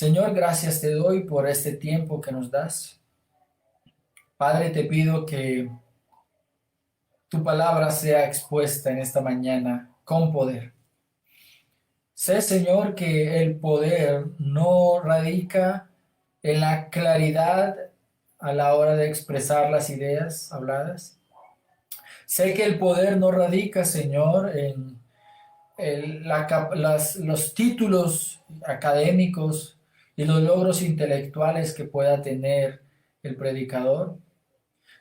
Señor, gracias te doy por este tiempo que nos das. Padre, te pido que tu palabra sea expuesta en esta mañana con poder. Sé, Señor, que el poder no radica en la claridad a la hora de expresar las ideas habladas. Sé que el poder no radica, Señor, en los títulos académicos y los logros intelectuales que pueda tener el predicador.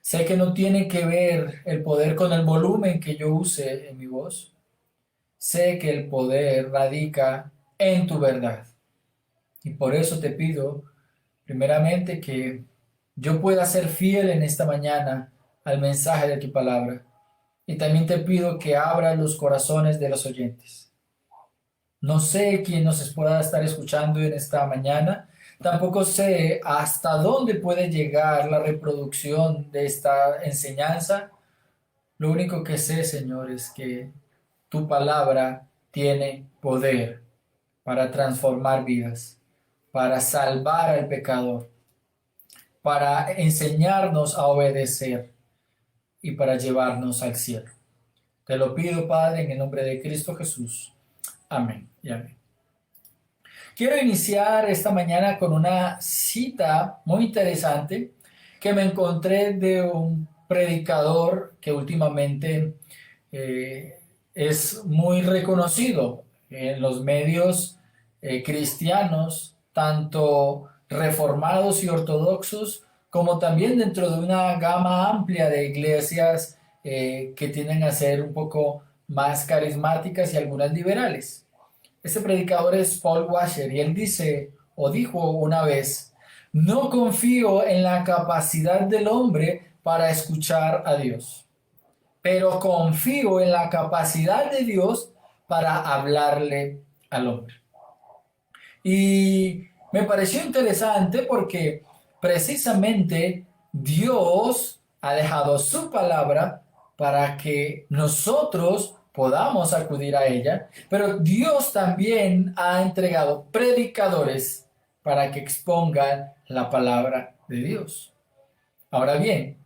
Sé que no tiene que ver el poder con el volumen que yo use en mi voz. Sé que el poder radica en tu verdad. Y por eso te pido, primeramente, que yo pueda ser fiel en esta mañana al mensaje de tu palabra. Y también te pido que abra los corazones de los oyentes. No sé quién nos pueda estar escuchando en esta mañana. Tampoco sé hasta dónde puede llegar la reproducción de esta enseñanza. Lo único que sé, Señor, es que tu palabra tiene poder para transformar vidas, para salvar al pecador, para enseñarnos a obedecer y para llevarnos al cielo. Te lo pido, Padre, en el nombre de Cristo Jesús. Amén y amén. Quiero iniciar esta mañana con una cita muy interesante que me encontré de un predicador que últimamente eh, es muy reconocido en los medios cristianos, tanto reformados y ortodoxos, como también dentro de una gama amplia de iglesias que tienden a ser un poco más carismáticas y algunas liberales. Este predicador es Paul Washer y él dice o dijo una vez: no confío en la capacidad del hombre para escuchar a Dios, pero confío en la capacidad de Dios para hablarle al hombre. Y me pareció interesante porque precisamente Dios ha dejado su palabra para que nosotros podamos acudir a ella, pero Dios también ha entregado predicadores para que expongan la palabra de Dios. Ahora bien,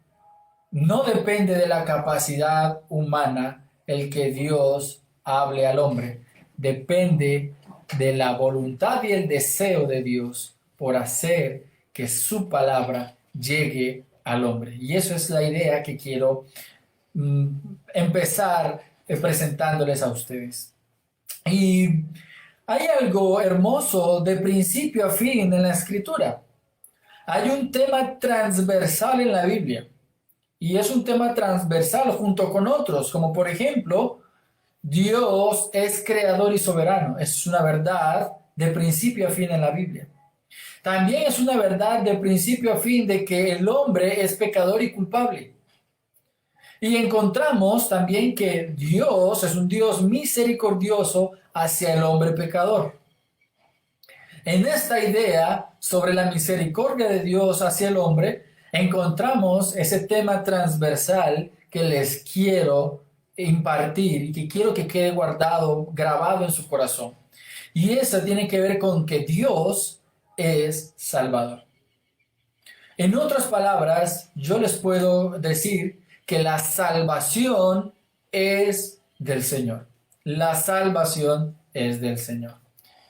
no depende de la capacidad humana el que Dios hable al hombre. Depende de la voluntad y el deseo de Dios por hacer que su palabra llegue al hombre. Y eso es la idea que quiero empezar presentándoles a ustedes. Y hay algo hermoso de principio a fin en la escritura. Hay un tema transversal en la Biblia. Y es un tema transversal junto con otros, como por ejemplo, Dios es creador y soberano. Es una verdad de principio a fin en la Biblia. También es una verdad de principio a fin de que el hombre es pecador y culpable. Y encontramos también que Dios es un Dios misericordioso hacia el hombre pecador. En esta idea sobre la misericordia de Dios hacia el hombre, encontramos ese tema transversal que les quiero impartir y que quiero que quede guardado, grabado en su corazón. Y eso tiene que ver con que Dios es Salvador. En otras palabras, yo les puedo decir que la salvación es del Señor. La salvación es del Señor.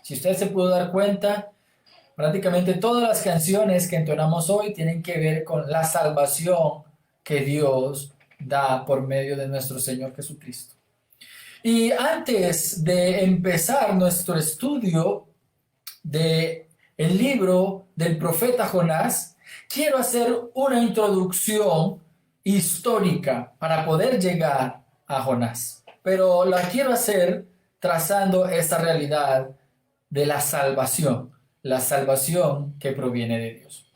Si usted se pudo dar cuenta, prácticamente todas las canciones que entonamos hoy tienen que ver con la salvación que Dios da por medio de nuestro Señor Jesucristo. Y antes de empezar nuestro estudio del libro del profeta Jonás, quiero hacer una introducción histórica para poder llegar a Jonás. Pero la quiero hacer trazando esta realidad de la salvación que proviene de Dios.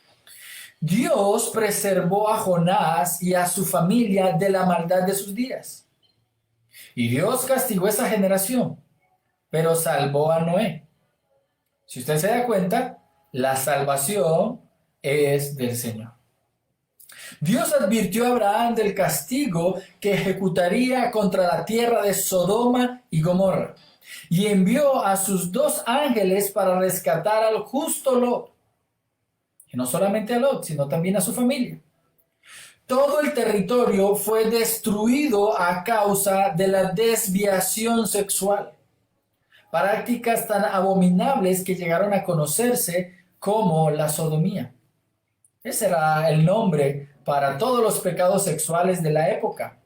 Dios preservó a Jonás y a su familia de la maldad de sus días. Y Dios castigó a esa generación, pero salvó a Noé. Si usted se da cuenta, la salvación es del Señor. Dios advirtió a Abraham del castigo que ejecutaría contra la tierra de Sodoma y Gomorra. y envió a sus 2 ángeles para rescatar al justo Lot. Y no solamente a Lot, sino también a su familia. Todo el territorio fue destruido a causa de la desviación sexual. Prácticas tan abominables que llegaron a conocerse como la sodomía. Ese era el nombre para todos los pecados sexuales de la época.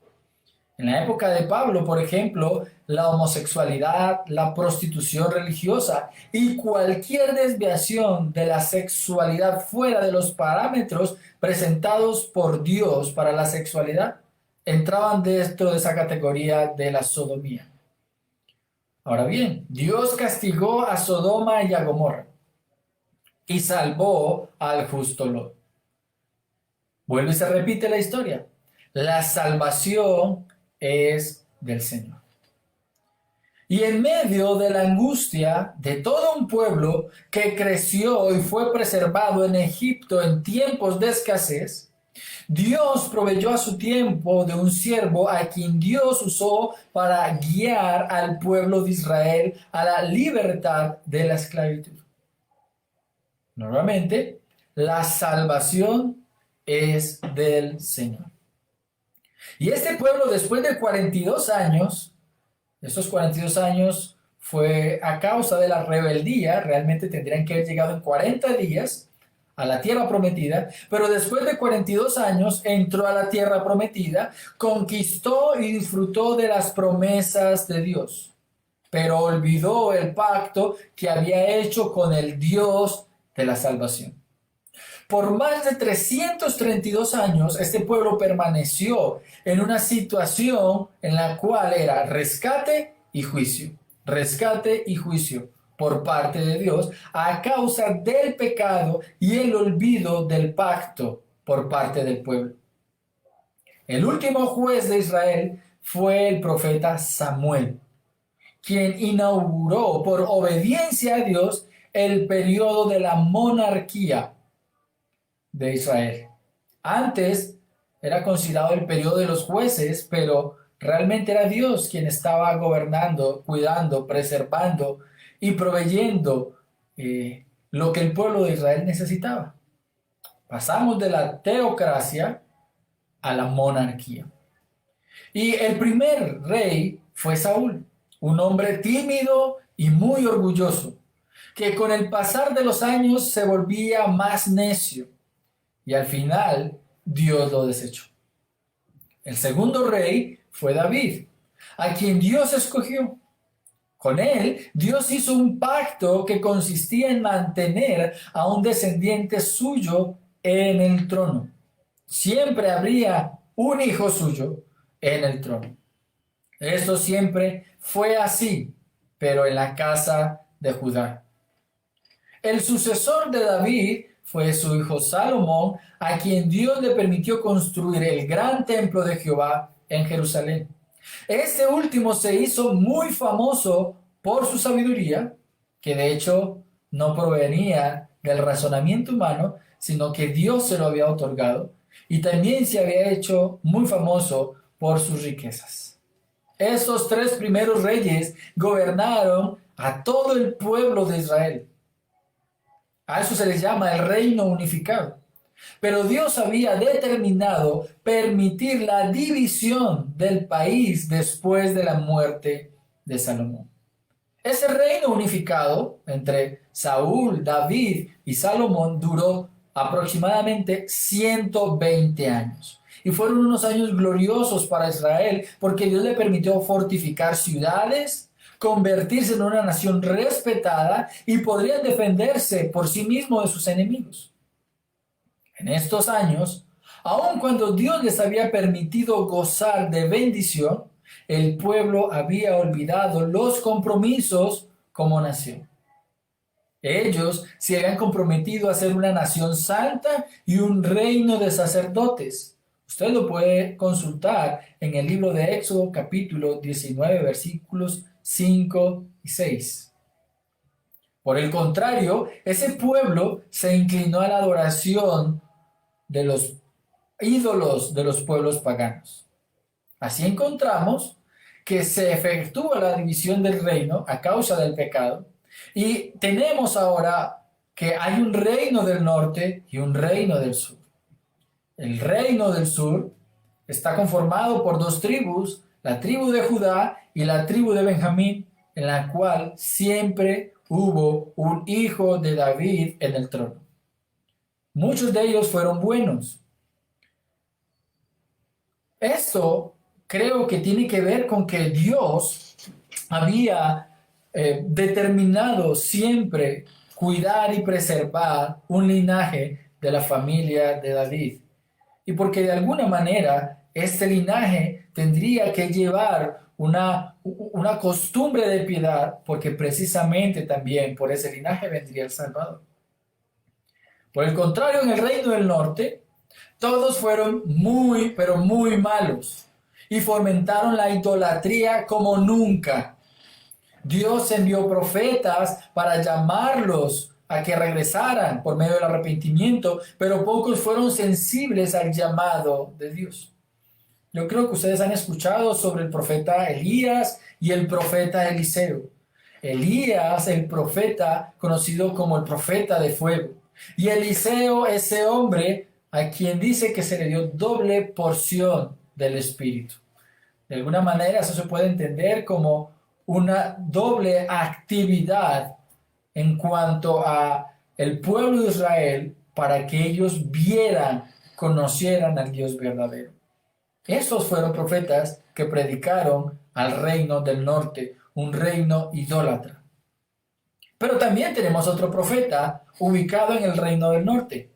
En la época de Pablo, por ejemplo, la homosexualidad, la prostitución religiosa y cualquier desviación de la sexualidad fuera de los parámetros presentados por Dios para la sexualidad entraban dentro de esa categoría de la sodomía. Ahora bien, Dios castigó a Sodoma y a Gomorra y salvó al justo Lot. Vuelve y se repite la historia. La salvación es del Señor. Y en medio de la angustia de todo un pueblo que creció y fue preservado en Egipto en tiempos de escasez, Dios proveyó a su tiempo de un siervo a quien Dios usó para guiar al pueblo de Israel a la libertad de la esclavitud. Nuevamente, la salvación es del Señor. Y este pueblo, después de 42 años, estos 42 años fue a causa de la rebeldía, realmente tendrían que haber llegado en 40 días a la tierra prometida, pero después de 42 años entró a la tierra prometida, conquistó y disfrutó de las promesas de Dios, pero olvidó el pacto que había hecho con el Dios de la salvación. Por más de 332 años, este pueblo permaneció en una situación en la cual era rescate y juicio por parte de Dios a causa del pecado y el olvido del pacto por parte del pueblo. El último juez de Israel fue el profeta Samuel, quien inauguró por obediencia a Dios el periodo de la monarquía de Israel. Antes era considerado el periodo de los jueces, pero realmente era Dios quien estaba gobernando, cuidando, preservando y proveyendo lo que el pueblo de Israel necesitaba. Pasamos de la teocracia a la monarquía. Y el primer rey fue Saúl, un hombre tímido y muy orgulloso, que con el pasar de los años se volvía más necio y al final Dios lo desechó. El segundo rey fue David, a quien Dios escogió. Con él, Dios hizo un pacto que consistía en mantener a un descendiente suyo en el trono. Siempre habría un hijo suyo en el trono. Esto siempre fue así, pero en la casa de Judá. El sucesor de David fue su hijo Salomón, a quien Dios le permitió construir el gran templo de Jehová en Jerusalén. Este último se hizo muy famoso por su sabiduría, que de hecho no provenía del razonamiento humano, sino que Dios se lo había otorgado, y también se había hecho muy famoso por sus riquezas. Estos 3 primeros reyes gobernaron a todo el pueblo de Israel. A eso se les llama el reino unificado. Pero Dios había determinado permitir la división del país después de la muerte de Salomón. Ese reino unificado entre Saúl, David y Salomón duró aproximadamente 120 años. Y fueron unos años gloriosos para Israel porque Dios le permitió fortificar ciudades, convertirse en una nación respetada y podrían defenderse por sí mismo de sus enemigos. En estos años, aun cuando Dios les había permitido gozar de bendición, el pueblo había olvidado los compromisos como nación. Ellos se habían comprometido a ser una nación santa y un reino de sacerdotes. Usted lo puede consultar en el libro de Éxodo capítulo 19 versículos 5 y 6. Por el contrario, ese pueblo se inclinó a la adoración de los ídolos de los pueblos paganos. Así encontramos que se efectúa la división del reino a causa del pecado. Y tenemos ahora que hay un reino del norte y un reino del sur. El reino del sur está conformado por dos tribus, la tribu de Judá y la tribu de Benjamín, en la cual siempre hubo un hijo de David en el trono. Muchos de ellos fueron buenos. Esto creo que tiene que ver con que Dios había determinado siempre cuidar y preservar un linaje de la familia de David. Y porque de alguna manera este linaje tendría que llevar una costumbre de piedad, porque precisamente también por ese linaje vendría el Salvador. Por el contrario, en el reino del norte, todos fueron muy, pero muy malos y fomentaron la idolatría como nunca. Dios envió profetas para llamarlos a que regresaran por medio del arrepentimiento, pero pocos fueron sensibles al llamado de Dios. Yo creo que ustedes han escuchado sobre el profeta Elías y el profeta Eliseo. Elías, el profeta conocido como el profeta de fuego, y Eliseo, ese hombre a quien dice que se le dio doble porción del Espíritu. De alguna manera eso se puede entender como una doble actividad en cuanto a el pueblo de Israel para que ellos vieran, conocieran al Dios verdadero. Estos fueron profetas que predicaron al reino del norte, un reino idólatra. Pero también tenemos otro profeta ubicado en el reino del norte.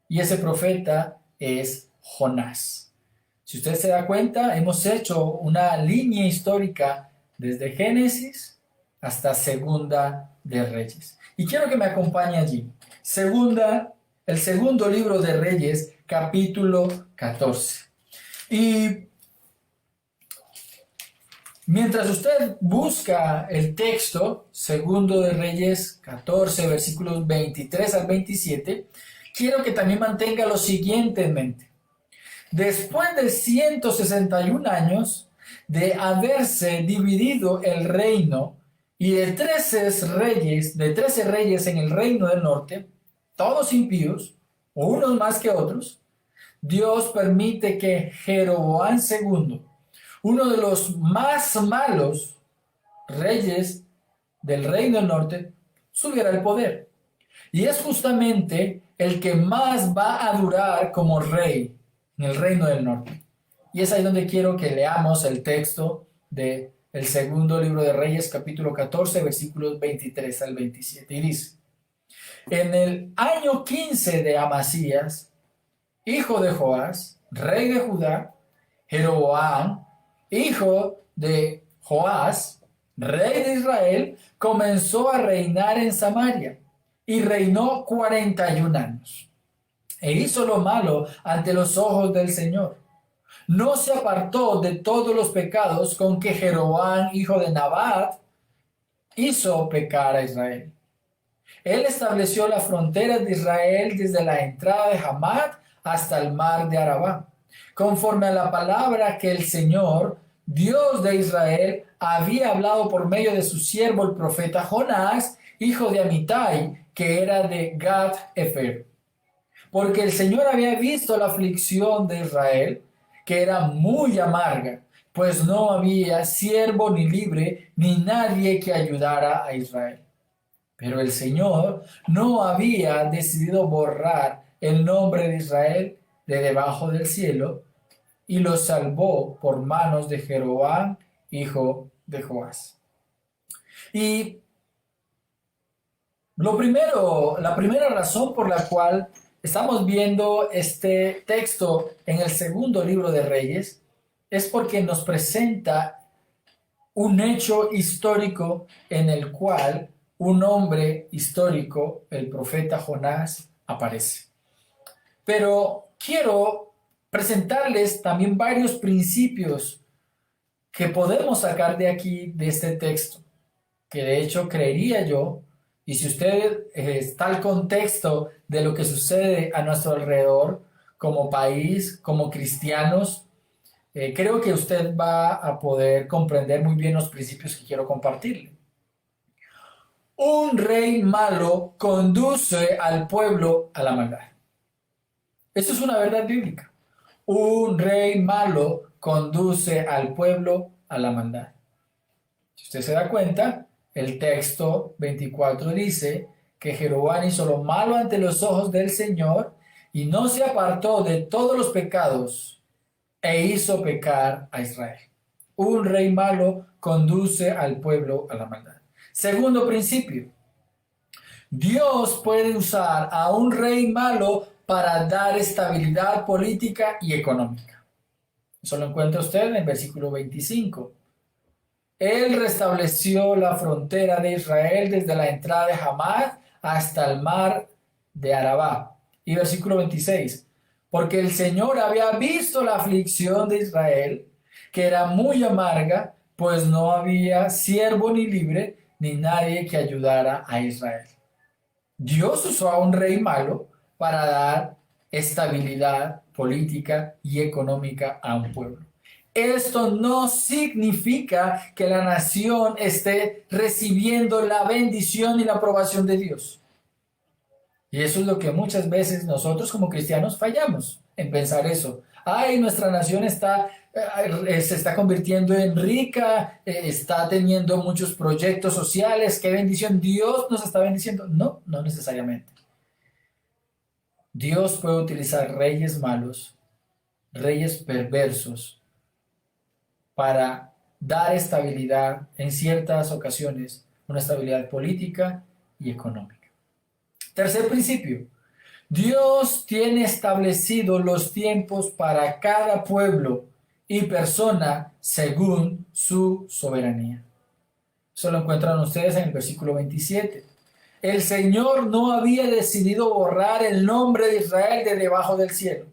Y ese profeta es Jonás. Si usted se da cuenta, hemos hecho una línea histórica desde Génesis hasta Segunda de Reyes. Y quiero que me acompañe allí. El segundo libro de Reyes, capítulo 14. Y mientras usted busca el texto, Segundo de Reyes 14, versículos 23 al 27, quiero que también mantenga lo siguiente en mente. Después de 161 años de haberse dividido el reino y de 13 reyes en el reino del norte, todos impíos, unos más que otros, Dios permite que Jeroboam II, uno de los más malos reyes del reino del norte, subiera al poder. Y es justamente el que más va a durar como rey en el reino del norte. Y es ahí donde quiero que leamos el texto del segundo libro de Reyes, capítulo 14, versículos 23 al 27. Y dice: en el año 15 de Amasías, hijo de Joás, rey de Judá, Jeroboam, hijo de Joás, rey de Israel, comenzó a reinar en Samaria y reinó 41 años. E hizo lo malo ante los ojos del Señor. No se apartó de todos los pecados con que Jeroboam, hijo de Nabat, hizo pecar a Israel. Él estableció las fronteras de Israel desde la entrada de Hamat hasta el mar de Arabá, conforme a la palabra que el Señor, Dios de Israel, había hablado por medio de su siervo el profeta Jonás, hijo de Amitai, que era de Gat-Efer. Porque el Señor había visto la aflicción de Israel, que era muy amarga, pues no había siervo ni libre, ni nadie que ayudara a Israel. Pero el Señor no había decidido borrar el nombre de Israel de debajo del cielo, y lo salvó por manos de Jeroboam, hijo de Joás. Y la primera razón por la cual estamos viendo este texto en el segundo libro de Reyes es porque nos presenta un hecho histórico en el cual un hombre histórico, el profeta Jonás, aparece. Pero quiero presentarles también varios principios que podemos sacar de aquí, de este texto, que de hecho creería yo, y si usted está al contexto de lo que sucede a nuestro alrededor, como país, como cristianos, creo que usted va a poder comprender muy bien los principios que quiero compartirle. Un rey malo conduce al pueblo a la maldad. Esto es una verdad bíblica. Un rey malo conduce al pueblo a la maldad. Si usted se da cuenta, el texto 24 dice que Jeroboam hizo lo malo ante los ojos del Señor y no se apartó de todos los pecados e hizo pecar a Israel. Un rey malo conduce al pueblo a la maldad. Segundo principio, Dios puede usar a un rey malo para dar estabilidad política y económica. Eso lo encuentra usted en el versículo 25. Él restableció la frontera de Israel desde la entrada de Hamad hasta el mar de Arabá. Y versículo 26. Porque el Señor había visto la aflicción de Israel, que era muy amarga, pues no había siervo ni libre, ni nadie que ayudara a Israel. Dios usó a un rey malo para dar estabilidad política y económica a un pueblo. Esto no significa que la nación esté recibiendo la bendición y la aprobación de Dios. Y eso es lo que muchas veces nosotros como cristianos fallamos en pensar eso. Ay, nuestra nación se está convirtiendo en rica, está teniendo muchos proyectos sociales, qué bendición, Dios nos está bendiciendo. No, no necesariamente. Dios puede utilizar reyes malos, reyes perversos, para dar estabilidad en ciertas ocasiones, una estabilidad política y económica. Tercer principio, Dios tiene establecido los tiempos para cada pueblo y persona según su soberanía. Eso lo encuentran ustedes en el versículo 27. El Señor no había decidido borrar el nombre de Israel de debajo del cielo.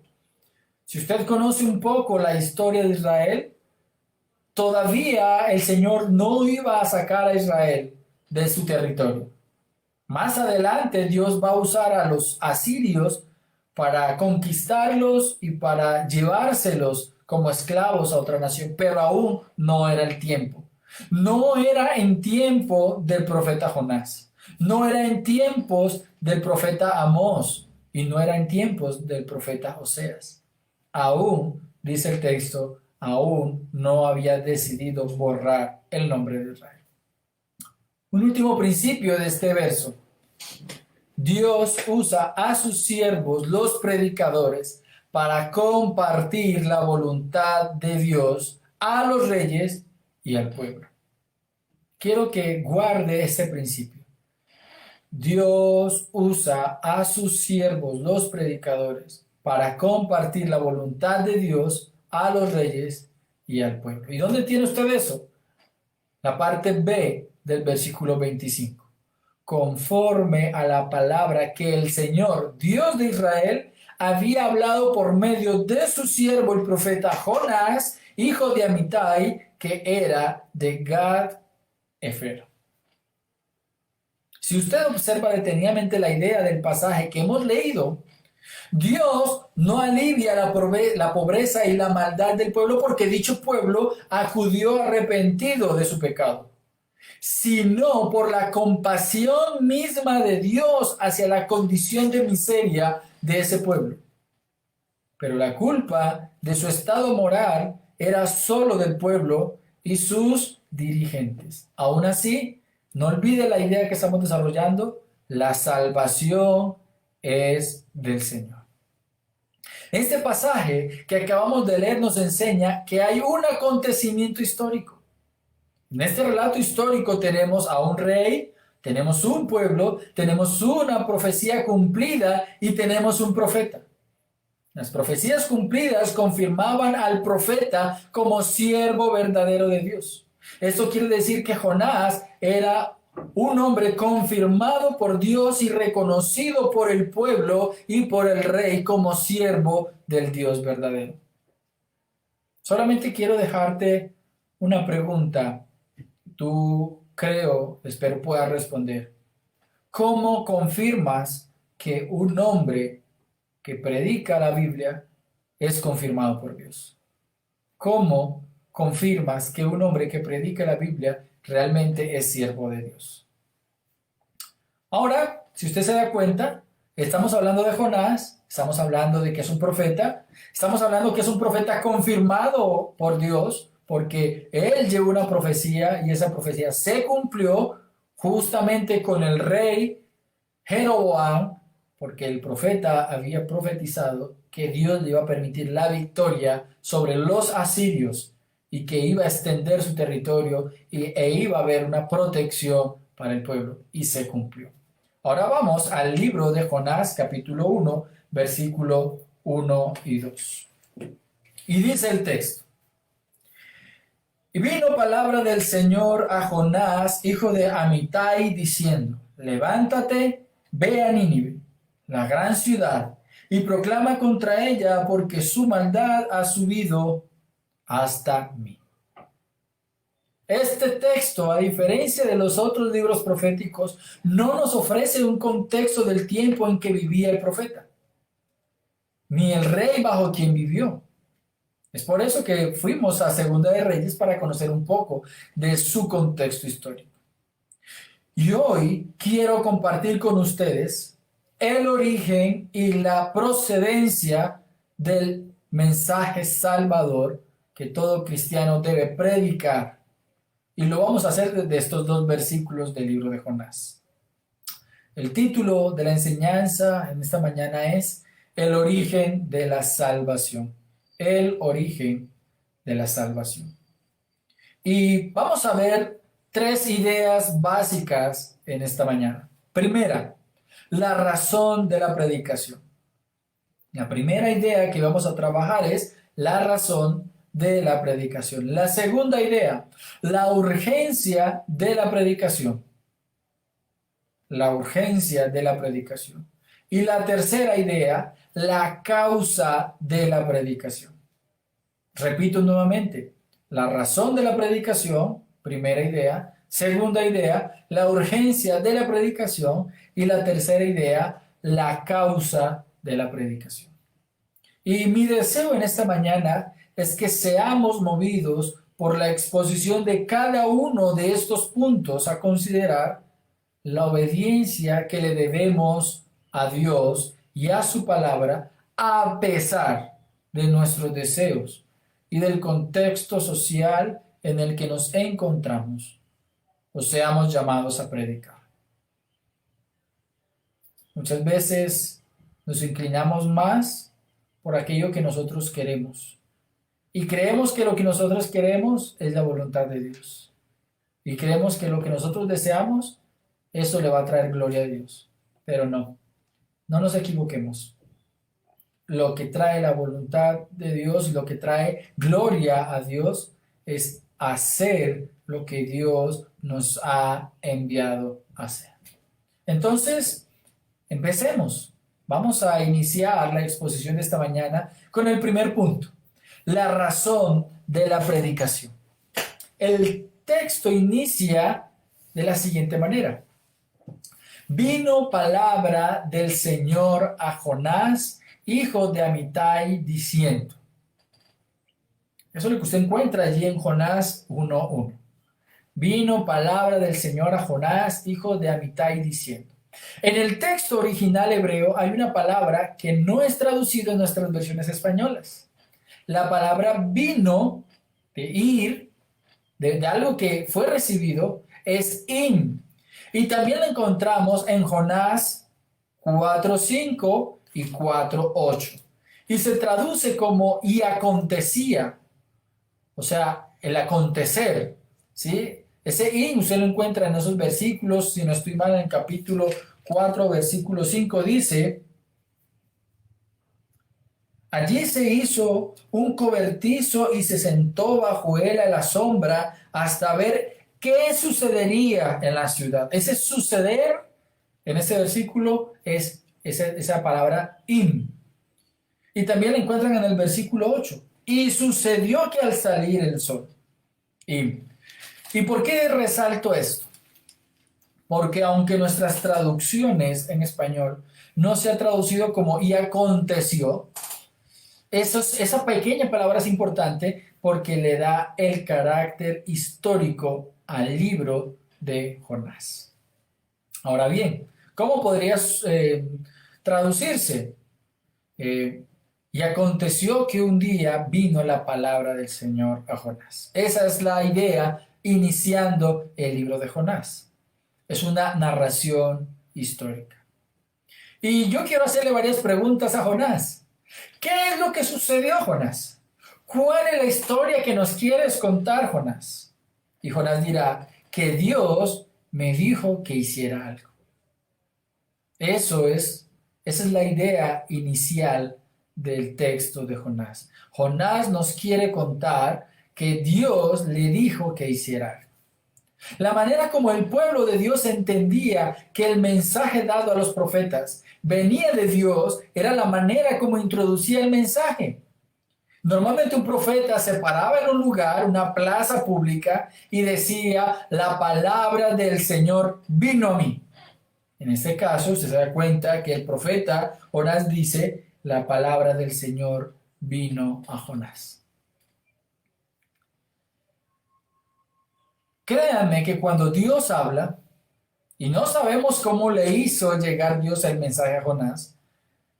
Si usted conoce un poco la historia de Israel, todavía el Señor no iba a sacar a Israel de su territorio. Más adelante Dios va a usar a los asirios para conquistarlos y para llevárselos como esclavos a otra nación, pero aún no era el tiempo. No era en tiempo del profeta Jonás, no era en tiempos del profeta Amós y no era en tiempos del profeta Oseas. Aún, dice el texto, aún no había decidido borrar el nombre de Israel. Un último principio de este verso. Dios usa a sus siervos, los predicadores, para compartir la voluntad de Dios a los reyes y al pueblo. Quiero que guarde este principio. Dios usa a sus siervos, los predicadores, para compartir la voluntad de Dios a los reyes y al pueblo. ¿Y dónde tiene usted eso? La parte B del versículo 25. Conforme a la palabra que el Señor, Dios de Israel, había hablado por medio de su siervo el profeta Jonás, hijo de Amitai, que era de Gad-Hefer. Si usted observa detenidamente la idea del pasaje que hemos leído, Dios no alivia la pobreza y la maldad del pueblo porque dicho pueblo acudió arrepentido de su pecado, sino por la compasión misma de Dios hacia la condición de miseria de ese pueblo. Pero la culpa de su estado moral era solo del pueblo y sus dirigentes. Aún así, no olvide la idea que estamos desarrollando, la salvación es del Señor. Este pasaje que acabamos de leer nos enseña que hay un acontecimiento histórico. En este relato histórico tenemos a un rey, tenemos un pueblo, tenemos una profecía cumplida y tenemos un profeta. Las profecías cumplidas confirmaban al profeta como siervo verdadero de Dios. Esto quiere decir que Jonás era un hombre confirmado por Dios y reconocido por el pueblo y por el rey como siervo del Dios verdadero. Solamente quiero dejarte una pregunta. Tú, espero puedas responder. ¿Cómo confirmas que un hombre que predica la Biblia es confirmado por Dios? ¿cómo confirmas que un hombre que predica la Biblia realmente es siervo de Dios? Ahora, si usted se da cuenta, estamos hablando de Jonás, estamos hablando de que es un profeta, estamos hablando que es un profeta confirmado por Dios, porque él llevó una profecía y esa profecía se cumplió justamente con el rey Jeroboam, porque el profeta había profetizado que Dios le iba a permitir la victoria sobre los asirios y que iba a extender su territorio e iba a haber una protección para el pueblo, y se cumplió. Ahora vamos al libro de Jonás, capítulo 1, versículo 1 y 2. Y dice el texto: y vino palabra del Señor a Jonás, hijo de Amitai, diciendo: levántate, ve a Nínive, la gran ciudad, y proclama contra ella, porque su maldad ha subido hasta mí. Este texto, a diferencia de los otros libros proféticos, no nos ofrece un contexto del tiempo en que vivía el profeta, ni el rey bajo quien vivió. Es por eso que fuimos a Segunda de Reyes para conocer un poco de su contexto histórico. Y hoy quiero compartir con ustedes el origen y la procedencia del mensaje salvador que todo cristiano debe predicar. Y lo vamos a hacer desde estos dos versículos del libro de Jonás. El título de la enseñanza en esta mañana es El origen de la salvación. El origen de la salvación. Y vamos a ver tres ideas básicas en esta mañana. Primera, la razón de la predicación. La primera idea que vamos a trabajar es la razón de la predicación. La segunda idea, la urgencia de la predicación. La urgencia de la predicación. Y la tercera idea, la causa de la predicación. Repito nuevamente, la razón de la predicación, primera idea. Segunda idea, la urgencia de la predicación. Y la tercera idea, la causa de la predicación. Y mi deseo en esta mañana es que seamos movidos por la exposición de cada uno de estos puntos a considerar la obediencia que le debemos a Dios y a su palabra a pesar de nuestros deseos y del contexto social en el que nos encontramos o seamos llamados a predicar. Muchas veces nos inclinamos más por aquello que nosotros queremos. Y creemos que lo que nosotros queremos es la voluntad de Dios. Y creemos que lo que nosotros deseamos, eso le va a traer gloria a Dios. Pero no nos equivoquemos. Lo que trae la voluntad de Dios, lo que trae gloria a Dios, es hacer lo que Dios nos ha enviado a hacer. Entonces, empecemos. Vamos a iniciar la exposición de esta mañana con el primer punto, la razón de la predicación. El texto inicia de la siguiente manera: vino palabra del Señor a Jonás, hijo de Amitai, diciendo. Eso es lo que usted encuentra allí en Jonás 1:1. Vino palabra del Señor a Jonás, hijo de Amitai, diciendo. En el texto original hebreo hay una palabra que no es traducida en nuestras versiones españolas. La palabra vino, de ir, de algo que fue recibido, es in. Y también la encontramos en Jonás 4:5 y 4:8. Y se traduce como y acontecía. O sea, el acontecer, ¿sí? Ese in usted lo encuentra en esos versículos, si no estoy mal, en el capítulo 4, versículo 5, dice: allí se hizo un cobertizo y se sentó bajo él a la sombra hasta ver qué sucedería en la ciudad. Ese suceder, en ese versículo, es esa palabra in. Y también la encuentran en el versículo 8. Y sucedió que al salir el sol. ¿Y por qué resalto esto? Porque aunque nuestras traducciones en español no se ha traducido como y aconteció, esa pequeña palabra es importante porque le da el carácter histórico al libro de Jonás. Ahora bien, ¿cómo podría traducirse? Y aconteció que un día vino la palabra del Señor a Jonás. Esa es la idea iniciando el libro de Jonás. Es una narración histórica. Y yo quiero hacerle varias preguntas a Jonás. ¿Qué es lo que sucedió a Jonás? ¿Cuál es la historia que nos quieres contar, Jonás? Y Jonás dirá que Dios me dijo que hiciera algo. Esa es la idea inicial del texto de Jonás. Jonás nos quiere contar que Dios le dijo que hiciera algo. La manera como el pueblo de Dios entendía que el mensaje dado a los profetas venía de Dios era la manera como introducía el mensaje. Normalmente un profeta se paraba en un lugar, una plaza pública, y decía, la palabra del Señor vino a mí. En este caso, usted se da cuenta que el profeta Jonás dice, la palabra del Señor vino a Jonás. Créanme que cuando Dios habla, y no sabemos cómo le hizo llegar Dios el mensaje a Jonás,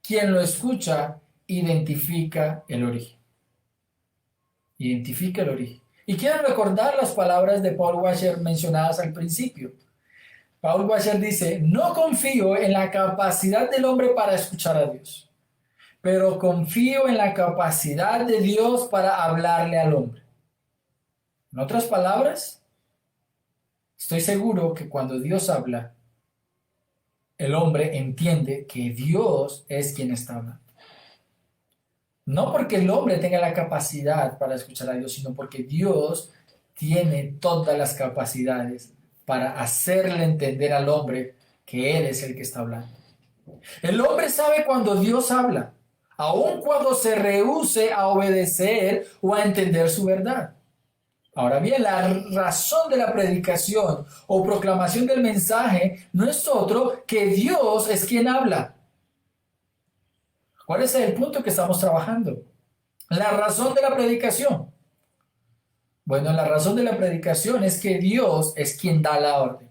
quien lo escucha identifica el origen. Identifica el origen. Y quiero recordar las palabras de Paul Washer mencionadas al principio. Paul Washer dice, no confío en la capacidad del hombre para escuchar a Dios, pero confío en la capacidad de Dios para hablarle al hombre. En otras palabras, estoy seguro que cuando Dios habla, el hombre entiende que Dios es quien está hablando. No porque el hombre tenga la capacidad para escuchar a Dios, sino porque Dios tiene todas las capacidades para hacerle entender al hombre que Él es el que está hablando. El hombre sabe cuando Dios habla, aun cuando se rehúse a obedecer o a entender su verdad. Ahora bien, la razón de la predicación o proclamación del mensaje no es otro que Dios es quien habla. ¿Cuál es el punto que estamos trabajando? La razón de la predicación. Bueno, la razón de la predicación es que Dios es quien da la orden.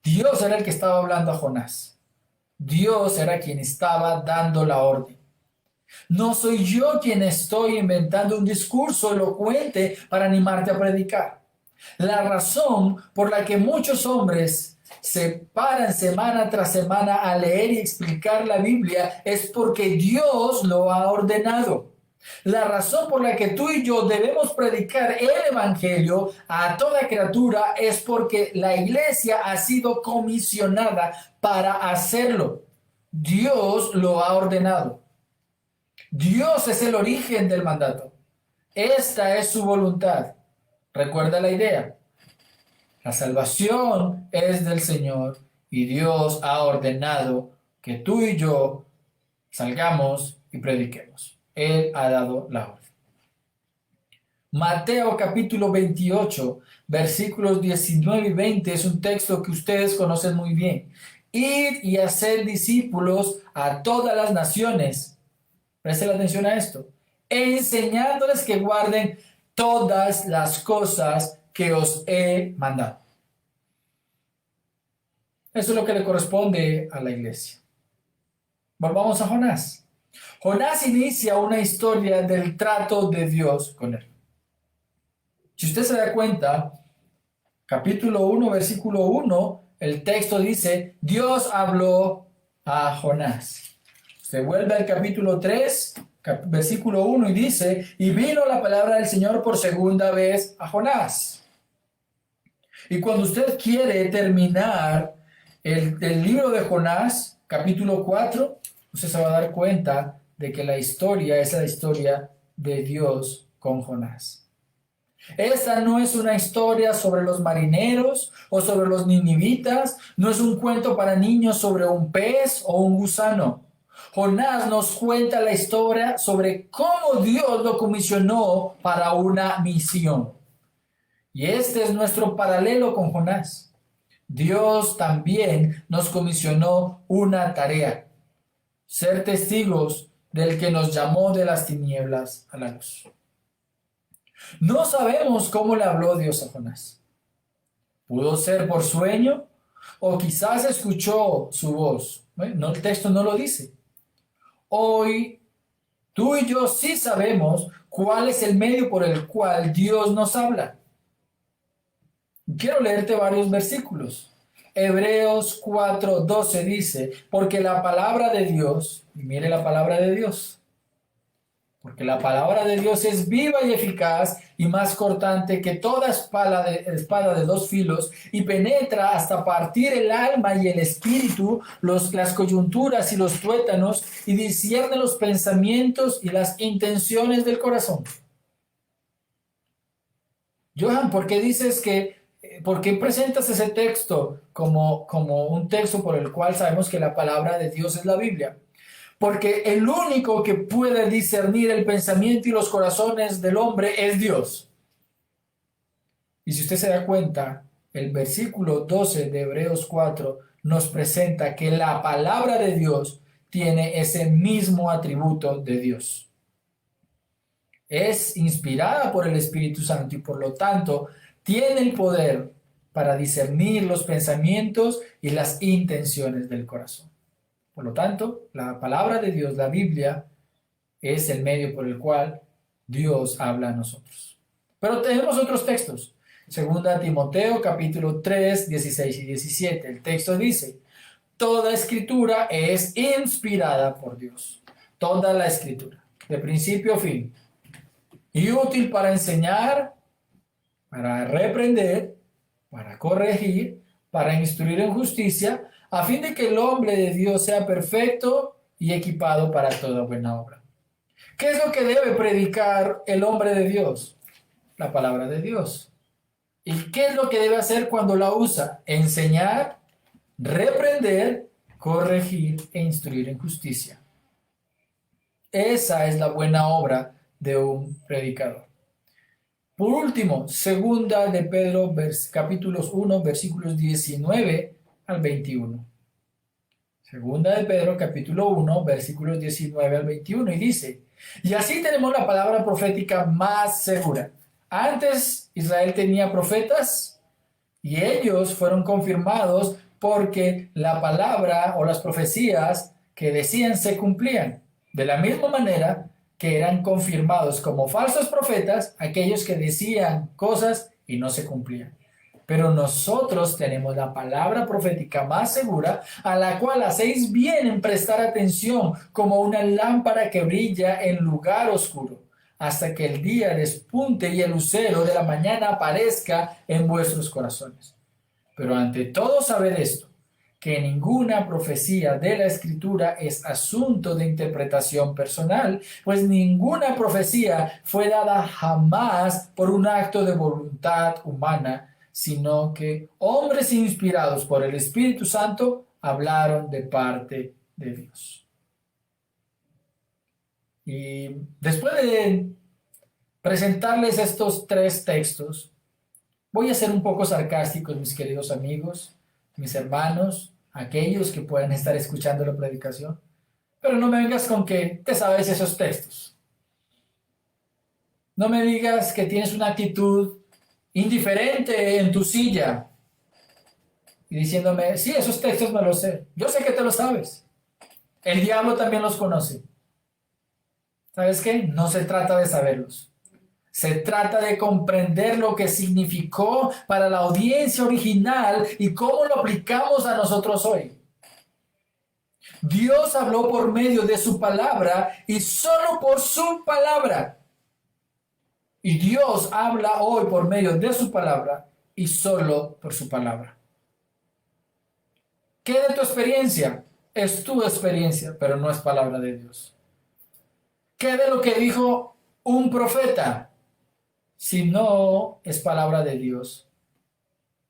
Dios era el que estaba hablando a Jonás. Dios era quien estaba dando la orden. No soy yo quien estoy inventando un discurso elocuente para animarte a predicar. La razón por la que muchos hombres se paran semana tras semana a leer y explicar la Biblia es porque Dios lo ha ordenado. La razón por la que tú y yo debemos predicar el Evangelio a toda criatura es porque la iglesia ha sido comisionada para hacerlo. Dios lo ha ordenado. Dios es el origen del mandato. Esta es su voluntad. Recuerda la idea. La salvación es del Señor y Dios ha ordenado que tú y yo salgamos y prediquemos. Él ha dado la orden. Mateo capítulo 28, versículos 19 y 20 es un texto que ustedes conocen muy bien. Id y haced discípulos a todas las naciones. Presten atención a esto. Enseñándoles que guarden todas las cosas que os he mandado. Eso es lo que le corresponde a la iglesia. Volvamos a Jonás. Jonás inicia una historia del trato de Dios con él. Si usted se da cuenta, capítulo 1, versículo 1, el texto dice, Dios habló a Jonás. Se vuelve al capítulo 3, versículo 1 y dice, y vino la palabra del Señor por segunda vez a Jonás. Y cuando usted quiere terminar el libro de Jonás, capítulo 4, usted se va a dar cuenta de que la historia es la historia de Dios con Jonás. Esta no es una historia sobre los marineros o sobre los ninivitas, no es un cuento para niños sobre un pez o un gusano. Jonás nos cuenta la historia sobre cómo Dios lo comisionó para una misión. Y este es nuestro paralelo con Jonás. Dios también nos comisionó una tarea: ser testigos del que nos llamó de las tinieblas a la luz. No sabemos cómo le habló Dios a Jonás. Pudo ser por sueño o quizás escuchó su voz. No, el texto no lo dice. Hoy tú y yo sí sabemos cuál es el medio por el cual Dios nos habla. Quiero leerte varios versículos. Hebreos 4:12 dice, porque la palabra de Dios, y mire la palabra de Dios, porque la palabra de Dios es viva y eficaz y más cortante que toda espada de dos filos y penetra hasta partir el alma y el espíritu, las coyunturas y los tuétanos y discierne los pensamientos y las intenciones del corazón. Johan, ¿por qué dices por qué presentas ese texto como un texto por el cual sabemos que la palabra de Dios es la Biblia? Porque el único que puede discernir el pensamiento y los corazones del hombre es Dios. Y si usted se da cuenta, el versículo 12 de Hebreos 4 nos presenta que la palabra de Dios tiene ese mismo atributo de Dios. Es inspirada por el Espíritu Santo y por lo tanto tiene el poder para discernir los pensamientos y las intenciones del corazón. Por lo tanto, la palabra de Dios, la Biblia, es el medio por el cual Dios habla a nosotros. Pero tenemos otros textos. Segunda Timoteo, capítulo 3, 16 y 17. El texto dice, toda escritura es inspirada por Dios. Toda la escritura, de principio a fin. Y útil para enseñar, para reprender, para corregir, para instruir en justicia, a fin de que el hombre de Dios sea perfecto y equipado para toda buena obra. ¿Qué es lo que debe predicar el hombre de Dios? La palabra de Dios. ¿Y qué es lo que debe hacer cuando la usa? Enseñar, reprender, corregir e instruir en justicia. Esa es la buena obra de un predicador. Por último, segunda de Pedro, capítulos 1, versículos 19 al 21. Segunda de Pedro, capítulo 1, versículos 19 al 21, y dice, y así tenemos la palabra profética más segura. Antes Israel tenía profetas y ellos fueron confirmados porque la palabra o las profecías que decían se cumplían. De la misma manera que eran confirmados como falsos profetas aquellos que decían cosas y no se cumplían. Pero nosotros tenemos la palabra profética más segura, a la cual hacéis bien en prestar atención como una lámpara que brilla en lugar oscuro, hasta que el día despunte y el lucero de la mañana aparezca en vuestros corazones. Pero ante todo sabed esto, que ninguna profecía de la Escritura es asunto de interpretación personal, pues ninguna profecía fue dada jamás por un acto de voluntad humana, sino que hombres inspirados por el Espíritu Santo hablaron de parte de Dios. Y después de presentarles estos tres textos, voy a ser un poco sarcástico, mis queridos amigos, mis hermanos, aquellos que puedan estar escuchando la predicación, pero no me vengas con que te sabes esos textos. No me digas que tienes una actitud indiferente en tu silla y diciéndome, sí, esos textos me los sé. Yo sé que te los sabes. El diablo también los conoce. ¿Sabes qué? No se trata de saberlos. Se trata de comprender lo que significó para la audiencia original y cómo lo aplicamos a nosotros hoy. Dios habló por medio de su palabra y solo por su palabra. Y Dios habla hoy por medio de su palabra y solo por su palabra. ¿Qué de tu experiencia? Es tu experiencia, pero no es palabra de Dios. ¿Qué de lo que dijo un profeta? Si no es palabra de Dios,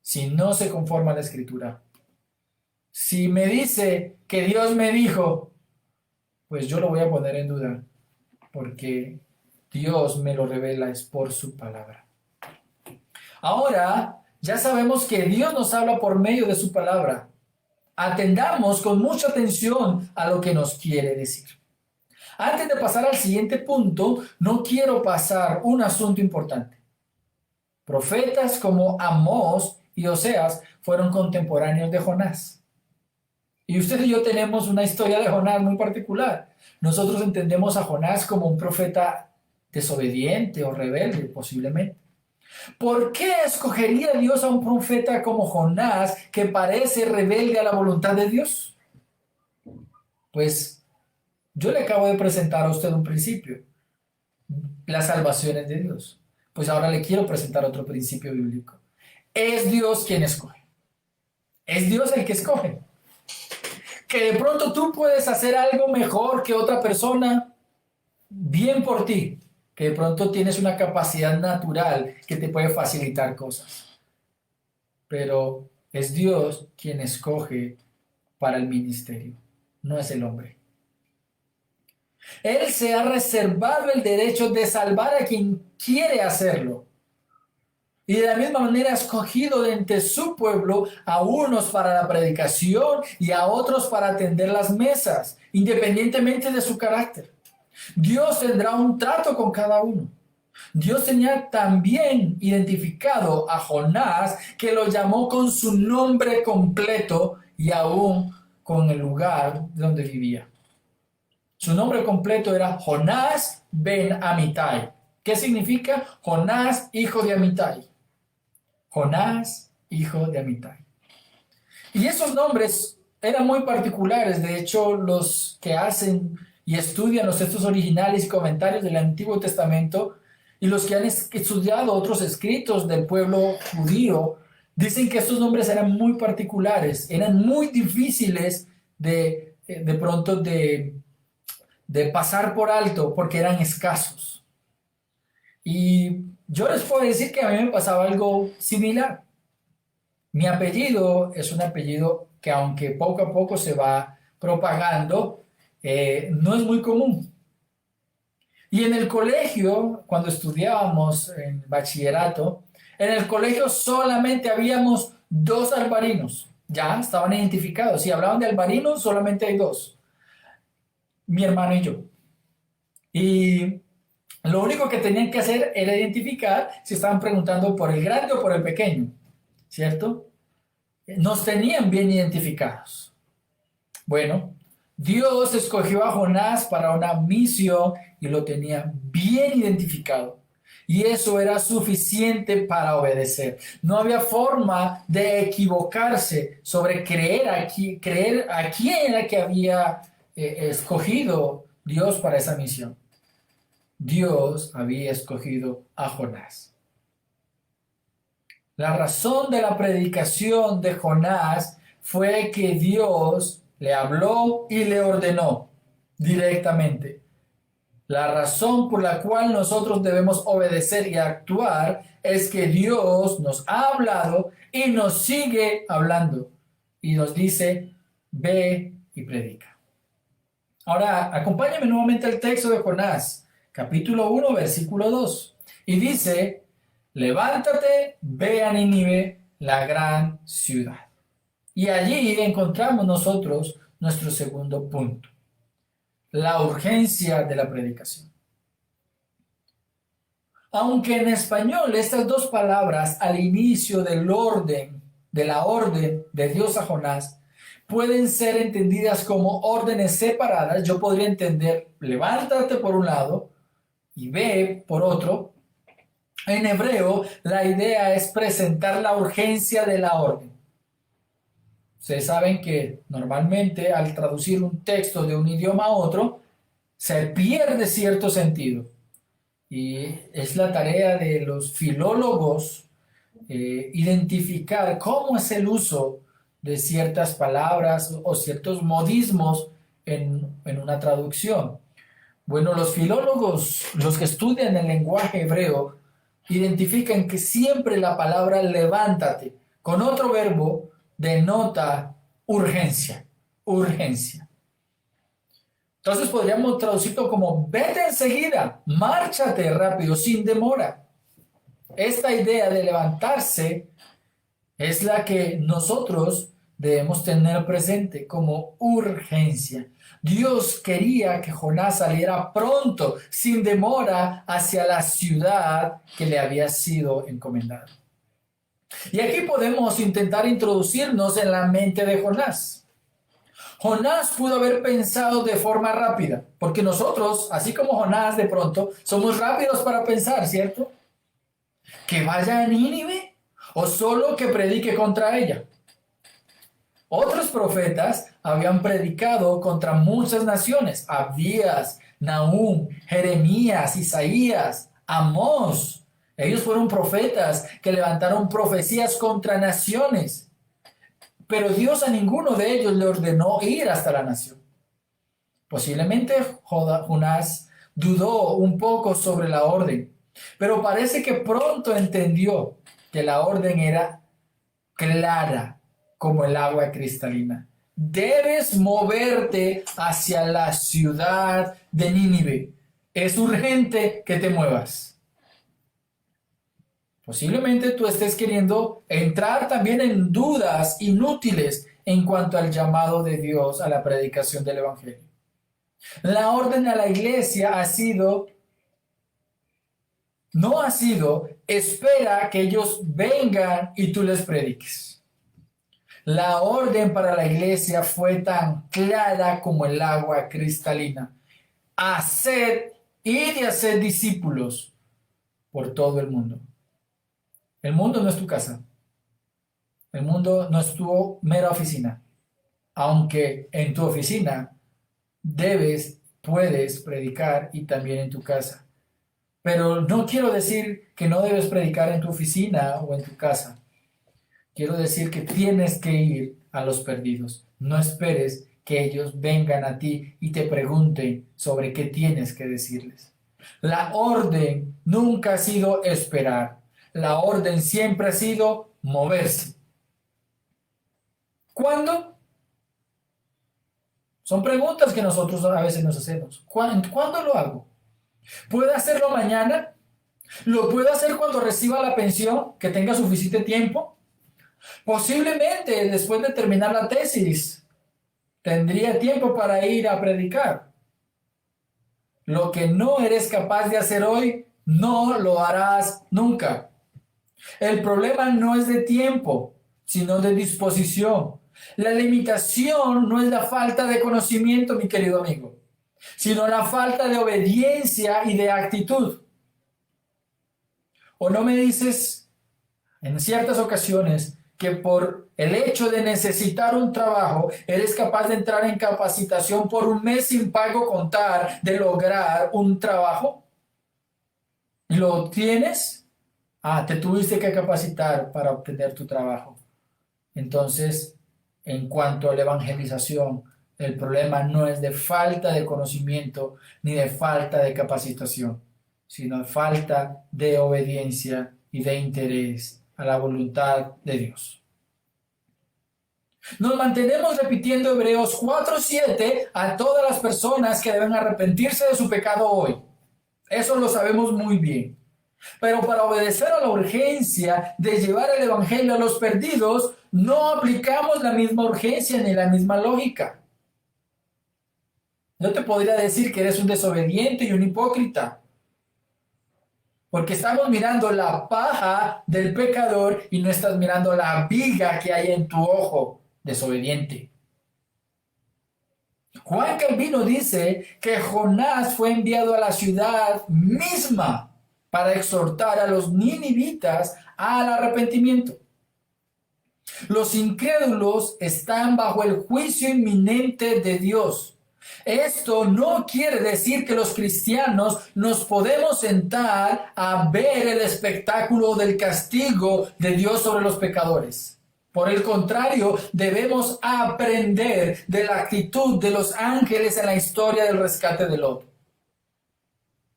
si no se conforma a la Escritura, si me dice que Dios me dijo, pues yo lo voy a poner en duda, porque Dios me lo revela es por su palabra. Ahora, ya sabemos que Dios nos habla por medio de su palabra. Atendamos con mucha atención a lo que nos quiere decir. Antes de pasar al siguiente punto, no quiero pasar un asunto importante. Profetas como Amós y Oseas fueron contemporáneos de Jonás. Y usted y yo tenemos una historia de Jonás muy particular. Nosotros entendemos a Jonás como un profeta desobediente o rebelde, posiblemente. ¿Por qué escogería Dios a un profeta como Jonás que parece rebelde a la voluntad de Dios? Pues yo le acabo de presentar a usted un principio, las salvaciones de Dios. Pues ahora le quiero presentar otro principio bíblico. Es Dios quien escoge. Es Dios el que escoge. Que de pronto tú puedes hacer algo mejor que otra persona, bien por ti. Que de pronto tienes una capacidad natural que te puede facilitar cosas. Pero es Dios quien escoge para el ministerio, no es el hombre. Él se ha reservado el derecho de salvar a quien quiere hacerlo. Y de la misma manera ha escogido de entre su pueblo a unos para la predicación y a otros para atender las mesas, independientemente de su carácter. Dios tendrá un trato con cada uno. Dios tenía también identificado a Jonás, que lo llamó con su nombre completo y aún con el lugar donde vivía. Su nombre completo era Jonás ben Amittai. ¿Qué significa? Jonás, hijo de Amittai. Jonás, hijo de Amittai. Y esos nombres eran muy particulares. De hecho, los que hacen y estudian los textos originales y comentarios del Antiguo Testamento y los que han estudiado otros escritos del pueblo judío dicen que estos nombres eran muy particulares, eran muy difíciles de pronto de pasar por alto porque eran escasos. Y yo les puedo decir que a mí me pasaba algo similar. Mi apellido es un apellido que aunque poco a poco se va propagando, no es muy común. Y en el colegio, cuando estudiábamos en bachillerato, en el colegio solamente habíamos 2 albarinos. Ya estaban identificados. Si hablaban de albarinos, solamente hay 2. Mi hermano y yo. Y lo único que tenían que hacer era identificar si estaban preguntando por el grande o por el pequeño, ¿cierto? Nos tenían bien identificados. Bueno, Dios escogió a Jonás para una misión y lo tenía bien identificado. Y eso era suficiente para obedecer. No había forma de equivocarse sobre creer a quién era que había escogido Dios para esa misión. Dios había escogido a Jonás. La razón de la predicación de Jonás fue que Dios le habló y le ordenó directamente. La razón por la cual nosotros debemos obedecer y actuar es que Dios nos ha hablado y nos sigue hablando. Y nos dice, ve y predica. Ahora, acompáñame nuevamente al texto de Jonás, capítulo 1, versículo 2. Y dice, levántate, ve a Nínive, la gran ciudad. Y allí encontramos nosotros nuestro segundo punto. La urgencia de la predicación. Aunque en español estas 2 palabras al inicio de la orden de Dios a Jonás, pueden ser entendidas como órdenes separadas, yo podría entender levántate por un lado y ve por otro. En hebreo, la idea es presentar la urgencia de la orden. Ustedes saben que normalmente al traducir un texto de un idioma a otro, se pierde cierto sentido. Y es la tarea de los filólogos identificar cómo es el uso de ciertas palabras o ciertos modismos en una traducción. Bueno, los filólogos, los que estudian el lenguaje hebreo, identifican que siempre la palabra levántate con otro verbo denota urgencia, urgencia. Entonces podríamos traducirlo como vete enseguida, márchate rápido, sin demora. Esta idea de levantarse es la que nosotros debemos tener presente como urgencia. Dios quería que Jonás saliera pronto, sin demora, hacia la ciudad que le había sido encomendada. Y aquí podemos intentar introducirnos en la mente de Jonás. Jonás pudo haber pensado de forma rápida, porque nosotros, así como Jonás de pronto, somos rápidos para pensar, ¿cierto? Que vaya a Nínive o solo que predique contra ella. Otros profetas habían predicado contra muchas naciones: Abdías, Nahum, Jeremías, Isaías, Amós. Ellos fueron profetas que levantaron profecías contra naciones. Pero Dios a ninguno de ellos le ordenó ir hasta la nación. Posiblemente Jonás dudó un poco sobre la orden, pero parece que pronto entendió que la orden era clara como el agua cristalina. Debes moverte hacia la ciudad de Nínive. Es urgente que te muevas. Posiblemente tú estés queriendo entrar también en dudas inútiles en cuanto al llamado de Dios a la predicación del Evangelio. La orden a la iglesia no ha sido, espera que ellos vengan y tú les prediques. La orden para la iglesia fue tan clara como el agua cristalina. Haced y hacer discípulos por todo el mundo. El mundo no es tu casa. El mundo no es tu mera oficina. Aunque en tu oficina puedes predicar y también en tu casa. Pero no quiero decir que no debes predicar en tu oficina o en tu casa. Quiero decir que tienes que ir a los perdidos. No esperes que ellos vengan a ti y te pregunten sobre qué tienes que decirles. La orden nunca ha sido esperar. La orden siempre ha sido moverse. ¿Cuándo? Son preguntas que nosotros a veces nos hacemos. ¿Cuándo lo hago? ¿Puedo hacerlo mañana? ¿Lo puedo hacer cuando reciba la pensión, que tenga suficiente tiempo? Posiblemente después de terminar la tesis tendría tiempo para ir a predicar. Lo que no eres capaz de hacer hoy, no lo harás nunca. El problema no es de tiempo, sino de disposición. La limitación no es la falta de conocimiento, mi querido amigo, sino la falta de obediencia y de actitud. ¿O no me dices en ciertas ocasiones que por el hecho de necesitar un trabajo eres capaz de entrar en capacitación por un mes sin pago contar de lograr un trabajo? ¿Y lo obtienes? Te tuviste que capacitar para obtener tu trabajo. Entonces, en cuanto a la evangelización, el problema no es de falta de conocimiento ni de falta de capacitación, sino de falta de obediencia y de interés a la voluntad de Dios. Nos mantenemos repitiendo Hebreos 4:7 a todas las personas que deben arrepentirse de su pecado hoy. Eso lo sabemos muy bien. Pero para obedecer a la urgencia de llevar el evangelio a los perdidos, no aplicamos la misma urgencia ni la misma lógica. Yo te podría decir que eres un desobediente y un hipócrita, porque estamos mirando la paja del pecador y no estás mirando la viga que hay en tu ojo, desobediente. Juan Calvino dice que Jonás fue enviado a la ciudad misma para exhortar a los ninivitas al arrepentimiento. Los incrédulos están bajo el juicio inminente de Dios. Esto no quiere decir que los cristianos nos podemos sentar a ver el espectáculo del castigo de Dios sobre los pecadores. Por el contrario, debemos aprender de la actitud de los ángeles en la historia del rescate de Lot.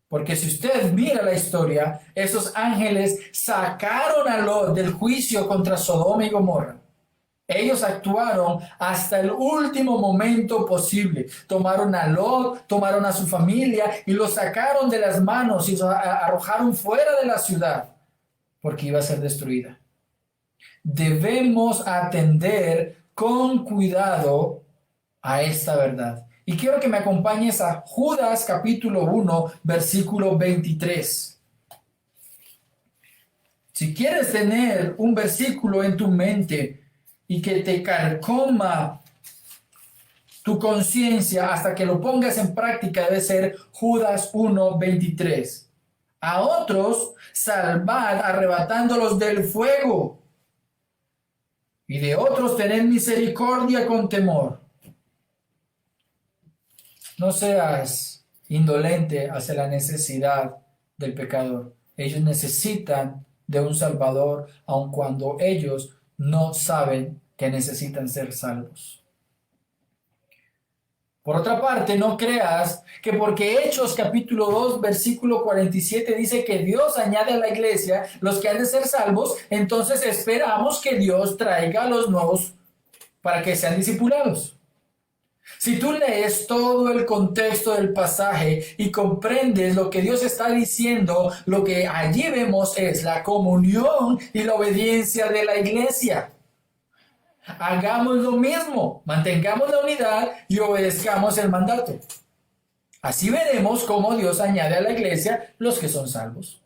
Porque si usted mira la historia, esos ángeles sacaron a Lot del juicio contra Sodoma y Gomorra. Ellos actuaron hasta el último momento posible. Tomaron a Lot, tomaron a su familia y lo sacaron de las manos y lo arrojaron fuera de la ciudad porque iba a ser destruida. Debemos atender con cuidado a esta verdad. Y quiero que me acompañes a Judas capítulo 1, versículo 23. Si quieres tener un versículo en tu mente y que te carcoma tu conciencia hasta que lo pongas en práctica, debe ser Judas 1, 23. A otros salvad arrebatándolos del fuego, y de otros tened misericordia con temor. No seas indolente hacia la necesidad del pecador. Ellos necesitan de un Salvador, aun cuando ellos no saben que necesitan ser salvos. Por otra parte, no creas que porque Hechos capítulo 2, versículo 47 dice que Dios añade a la iglesia los que han de ser salvos, entonces esperamos que Dios traiga a los nuevos para que sean discipulados. Si tú lees todo el contexto del pasaje y comprendes lo que Dios está diciendo, lo que allí vemos es la comunión y la obediencia de la iglesia. Hagamos lo mismo, mantengamos la unidad y obedezcamos el mandato. Así veremos cómo Dios añade a la iglesia los que son salvos.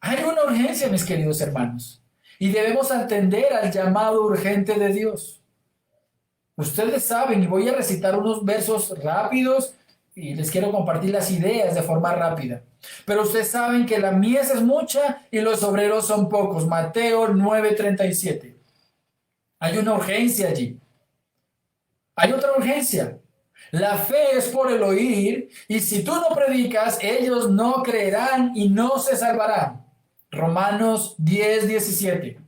Hay una urgencia, mis queridos hermanos, y debemos atender al llamado urgente de Dios. Ustedes saben, y voy a recitar unos versos rápidos y les quiero compartir las ideas de forma rápida. Pero ustedes saben que la mies es mucha y los obreros son pocos. Mateo 9:37. Hay una urgencia allí. Hay otra urgencia. La fe es por el oír, y si tú no predicas, ellos no creerán y no se salvarán. Romanos 10:17.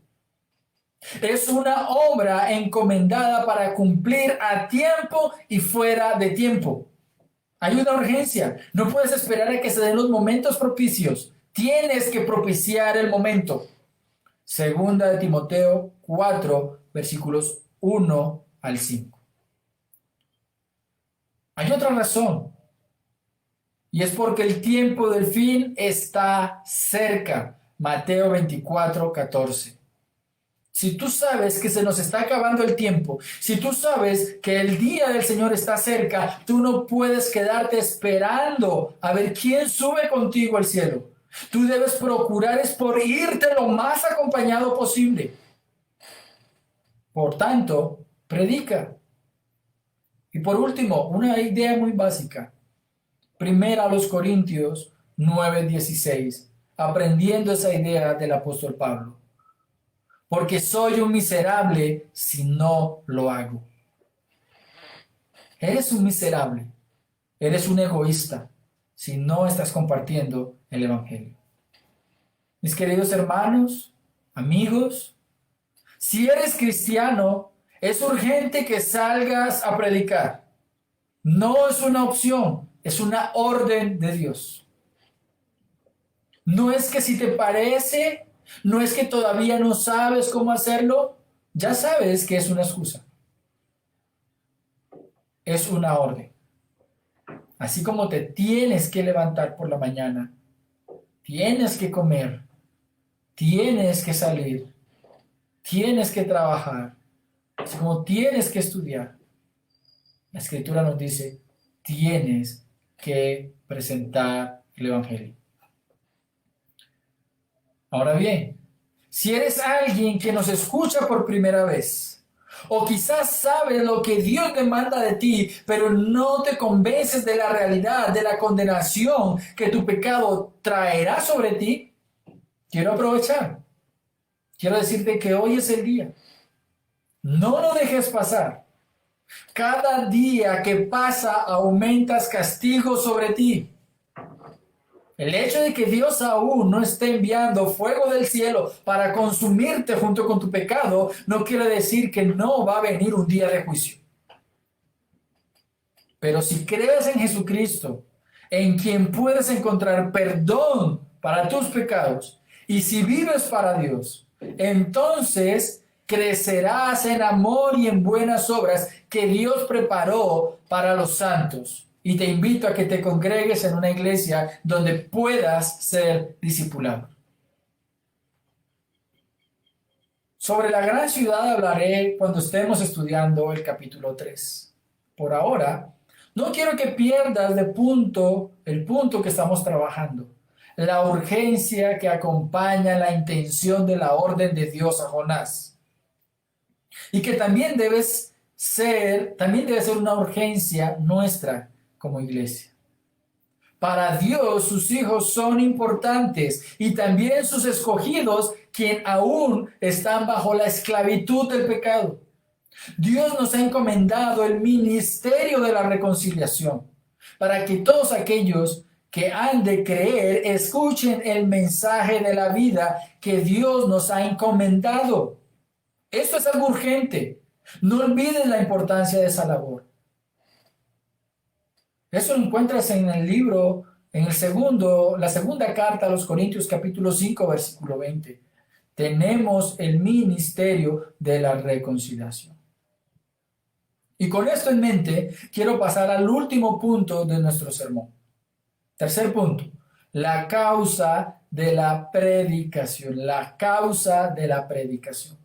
Es una obra encomendada para cumplir a tiempo y fuera de tiempo. Hay una urgencia. No puedes esperar a que se den los momentos propicios. Tienes que propiciar el momento. Segunda de Timoteo 4, versículos 1 al 5. Hay otra razón, y es porque el tiempo del fin está cerca. Mateo 24, 14. Si tú sabes que se nos está acabando el tiempo, si tú sabes que el día del Señor está cerca, tú no puedes quedarte esperando a ver quién sube contigo al cielo. Tú debes procurar es por irte lo más acompañado posible. Por tanto, predica. Y por último, una idea muy básica. Primera a los Corintios 9:16, aprendiendo esa idea del apóstol Pablo. Porque soy un miserable si no lo hago. Eres un miserable, eres un egoísta si no estás compartiendo el evangelio. Mis queridos hermanos, amigos, si eres cristiano, es urgente que salgas a predicar. No es una opción, es una orden de Dios. No es que si te parece, no es que todavía no sabes cómo hacerlo, ya sabes que es una excusa. Es una orden. Así como te tienes que levantar por la mañana, tienes que comer, tienes que salir, tienes que trabajar, así como tienes que estudiar. La Escritura nos dice, tienes que presentar el Evangelio. Ahora bien, si eres alguien que nos escucha por primera vez, o quizás sabes lo que Dios demanda de ti, pero no te convences de la realidad, de la condenación que tu pecado traerá sobre ti, quiero aprovechar. Quiero decirte que hoy es el día. No lo dejes pasar. Cada día que pasa aumentas castigo sobre ti. El hecho de que Dios aún no esté enviando fuego del cielo para consumirte junto con tu pecado no quiere decir que no va a venir un día de juicio. Pero si crees en Jesucristo, en quien puedes encontrar perdón para tus pecados, y si vives para Dios, entonces crecerás en amor y en buenas obras que Dios preparó para los santos. Y te invito a que te congregues en una iglesia donde puedas ser discipulado. Sobre la gran ciudad hablaré cuando estemos estudiando el capítulo 3. por ahora, no quiero que pierdas de punto el punto que estamos trabajando. La urgencia que acompaña la intención de la orden de Dios a Jonás. Y que también debe ser una urgencia nuestra como iglesia. Para Dios sus hijos son importantes y también sus escogidos, quien aún están bajo la esclavitud del pecado. Dios nos ha encomendado el ministerio de la reconciliación para que todos aquellos que han de creer escuchen el mensaje de la vida que Dios nos ha encomendado. Esto es algo urgente. No olviden la importancia de esa labor. Eso lo encuentras en el libro, la segunda carta a los Corintios, capítulo 5, versículo 20. Tenemos el ministerio de la reconciliación. Y con esto en mente, quiero pasar al último punto de nuestro sermón. Tercer punto, la causa de la predicación. La causa de la predicación.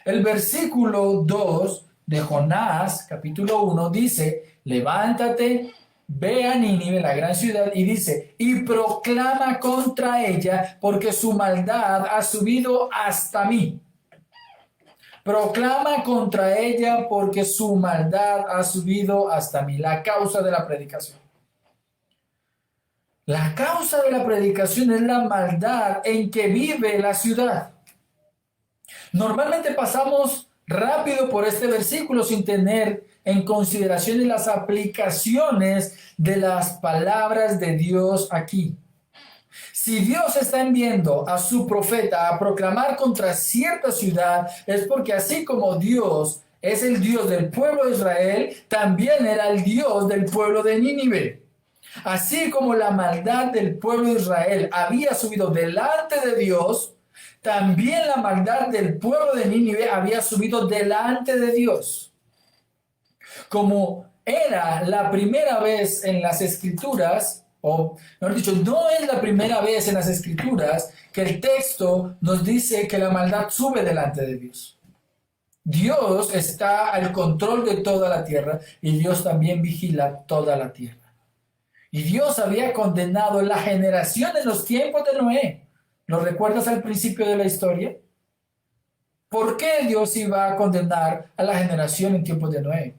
El versículo 2 de Jonás, capítulo 1, dice, levántate, ve a Nínive, la gran ciudad, y dice, y proclama contra ella, porque su maldad ha subido hasta mí. Proclama contra ella, porque su maldad ha subido hasta mí. La causa de la predicación. La causa de la predicación es la maldad en que vive la ciudad. Normalmente pasamos rápido por este versículo sin tener en consideración las aplicaciones de las palabras de Dios aquí. Si Dios está enviando a su profeta a proclamar contra cierta ciudad, es porque así como Dios es el Dios del pueblo de Israel, también era el Dios del pueblo de Nínive. Así como la maldad del pueblo de Israel había subido delante de Dios, también la maldad del pueblo de Nínive había subido delante de Dios. Como era la primera vez en las Escrituras, o mejor dicho, no es la primera vez en las Escrituras que el texto nos dice que la maldad sube delante de Dios. Dios está al control de toda la tierra y Dios también vigila toda la tierra. Y Dios había condenado la generación en los tiempos de Noé. ¿Lo recuerdas al principio de la historia? ¿Por qué Dios iba a condenar a la generación en tiempos de Noé?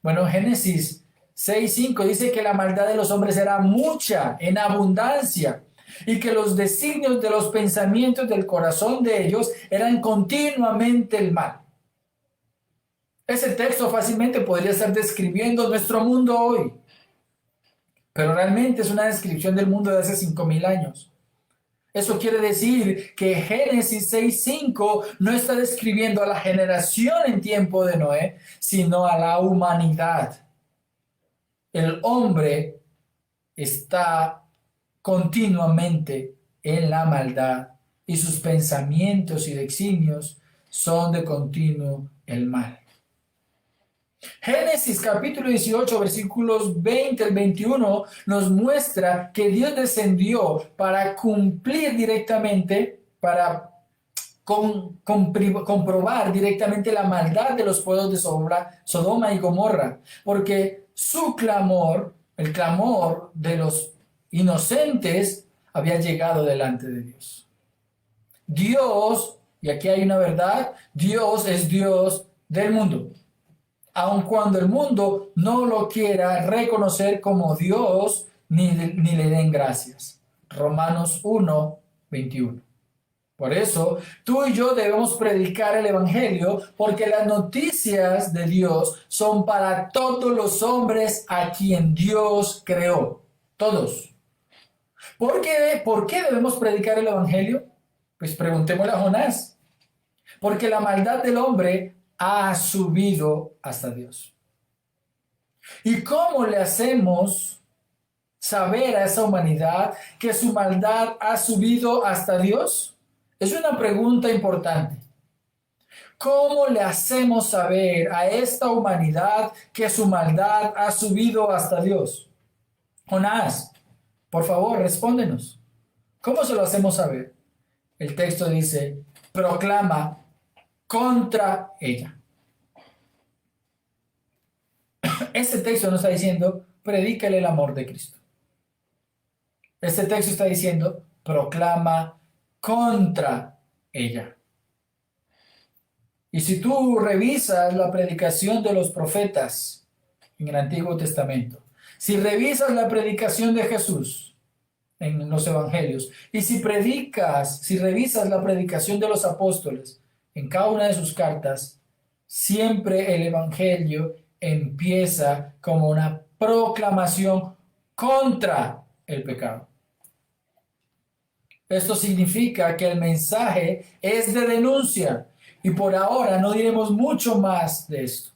Bueno, Génesis 6:5 dice que la maldad de los hombres era mucha, en abundancia, y que los designios de los pensamientos del corazón de ellos eran continuamente el mal. Ese texto fácilmente podría estar describiendo nuestro mundo hoy, pero realmente es una descripción del mundo de hace 5,000 años. Eso quiere decir que Génesis 6:5 no está describiendo a la generación en tiempo de Noé, sino a la humanidad. El hombre está continuamente en la maldad y sus pensamientos y designios son de continuo el mal. Génesis capítulo 18, versículos 20 al 21 nos muestra que Dios descendió para cumplir directamente, para comprobar directamente la maldad de los pueblos de Sodoma y Gomorra, porque su clamor, el clamor de los inocentes, había llegado delante de Dios. Dios, y aquí hay una verdad, Dios es Dios del mundo. Aun cuando el mundo no lo quiera reconocer como Dios, ni le den gracias. Romanos 1:21. Por eso, tú y yo debemos predicar el Evangelio, porque las noticias de Dios son para todos los hombres a quien Dios creó. Todos. ¿Por qué debemos predicar el Evangelio? Pues preguntémosle a Jonás. Porque la maldad del hombre ha subido hasta Dios. ¿Y cómo le hacemos saber a esa humanidad que su maldad ha subido hasta Dios? Es una pregunta importante. ¿Cómo le hacemos saber a esta humanidad que su maldad ha subido hasta Dios? Jonás, por favor, respóndenos. ¿Cómo se lo hacemos saber? El texto dice, proclama contra ella. Este texto no está diciendo, predícale el amor de Cristo. Este texto está diciendo, proclama contra ella. Y si tú revisas la predicación de los profetas en el Antiguo Testamento, si revisas la predicación de Jesús en los evangelios, y si revisas la predicación de los apóstoles en cada una de sus cartas, siempre el evangelio empieza como una proclamación contra el pecado. Esto significa que el mensaje es de denuncia, y por ahora no diremos mucho más de esto.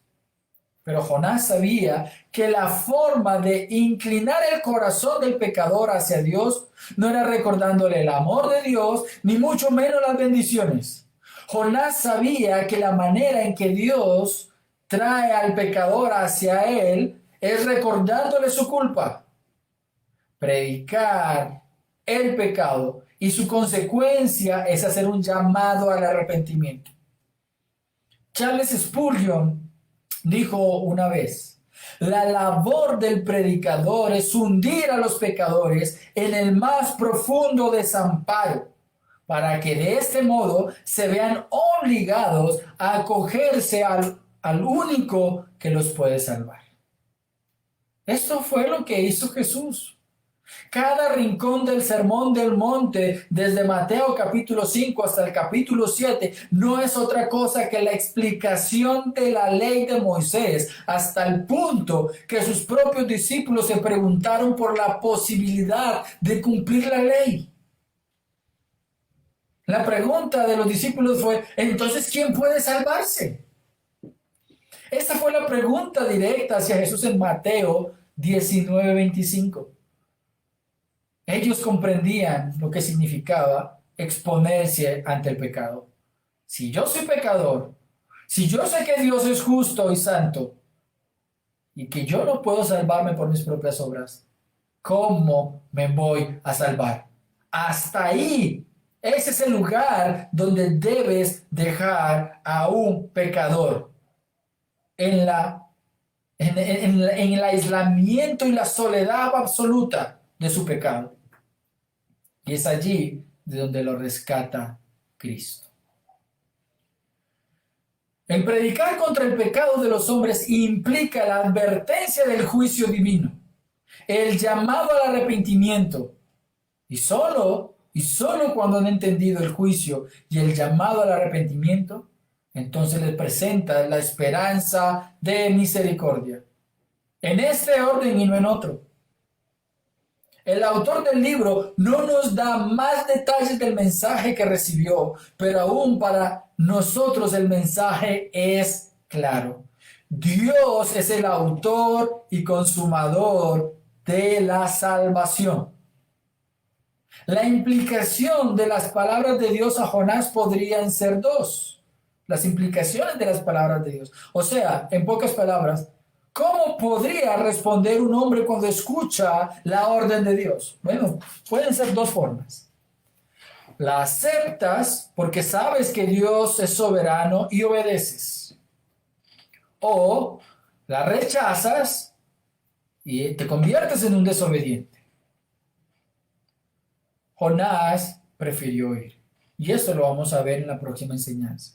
Pero Jonás sabía que la forma de inclinar el corazón del pecador hacia Dios no era recordándole el amor de Dios, ni mucho menos las bendiciones. Jonás sabía que la manera en que Dios trae al pecador hacia él es recordándole su culpa. Predicar el pecado y su consecuencia es hacer un llamado al arrepentimiento. Charles Spurgeon dijo una vez: la labor del predicador es hundir a los pecadores en el más profundo desamparo, para que de este modo se vean obligados a acogerse al único que los puede salvar. Esto fue lo que hizo Jesús. Cada rincón del Sermón del Monte, desde Mateo capítulo 5 hasta el capítulo 7, no es otra cosa que la explicación de la ley de Moisés, hasta el punto que sus propios discípulos se preguntaron por la posibilidad de cumplir la ley. La pregunta de los discípulos fue: entonces, ¿quién puede salvarse? Esta fue la pregunta directa hacia Jesús en Mateo 19:25. Ellos comprendían lo que significaba exponerse ante el pecado. Si yo soy pecador, si yo sé que Dios es justo y santo, y que yo no puedo salvarme por mis propias obras, ¿cómo me voy a salvar? Hasta ahí. Ese es el lugar donde debes dejar a un pecador. En el aislamiento y la soledad absoluta de su pecado. Y es allí de donde lo rescata Cristo. El predicar contra el pecado de los hombres implica la advertencia del juicio divino, el llamado al arrepentimiento. Y solo cuando han entendido el juicio y el llamado al arrepentimiento, entonces les presenta la esperanza de misericordia. En este orden y no en otro. El autor del libro no nos da más detalles del mensaje que recibió, pero aún para nosotros el mensaje es claro. Dios es el autor y consumador de la salvación. La implicación de las palabras de Dios a Jonás podrían ser dos. Las implicaciones de las palabras de Dios. O sea, en pocas palabras, ¿cómo podría responder un hombre cuando escucha la orden de Dios? Bueno, pueden ser dos formas. La aceptas porque sabes que Dios es soberano y obedeces. O la rechazas y te conviertes en un desobediente. Jonás prefirió ir. Y esto lo vamos a ver en la próxima enseñanza.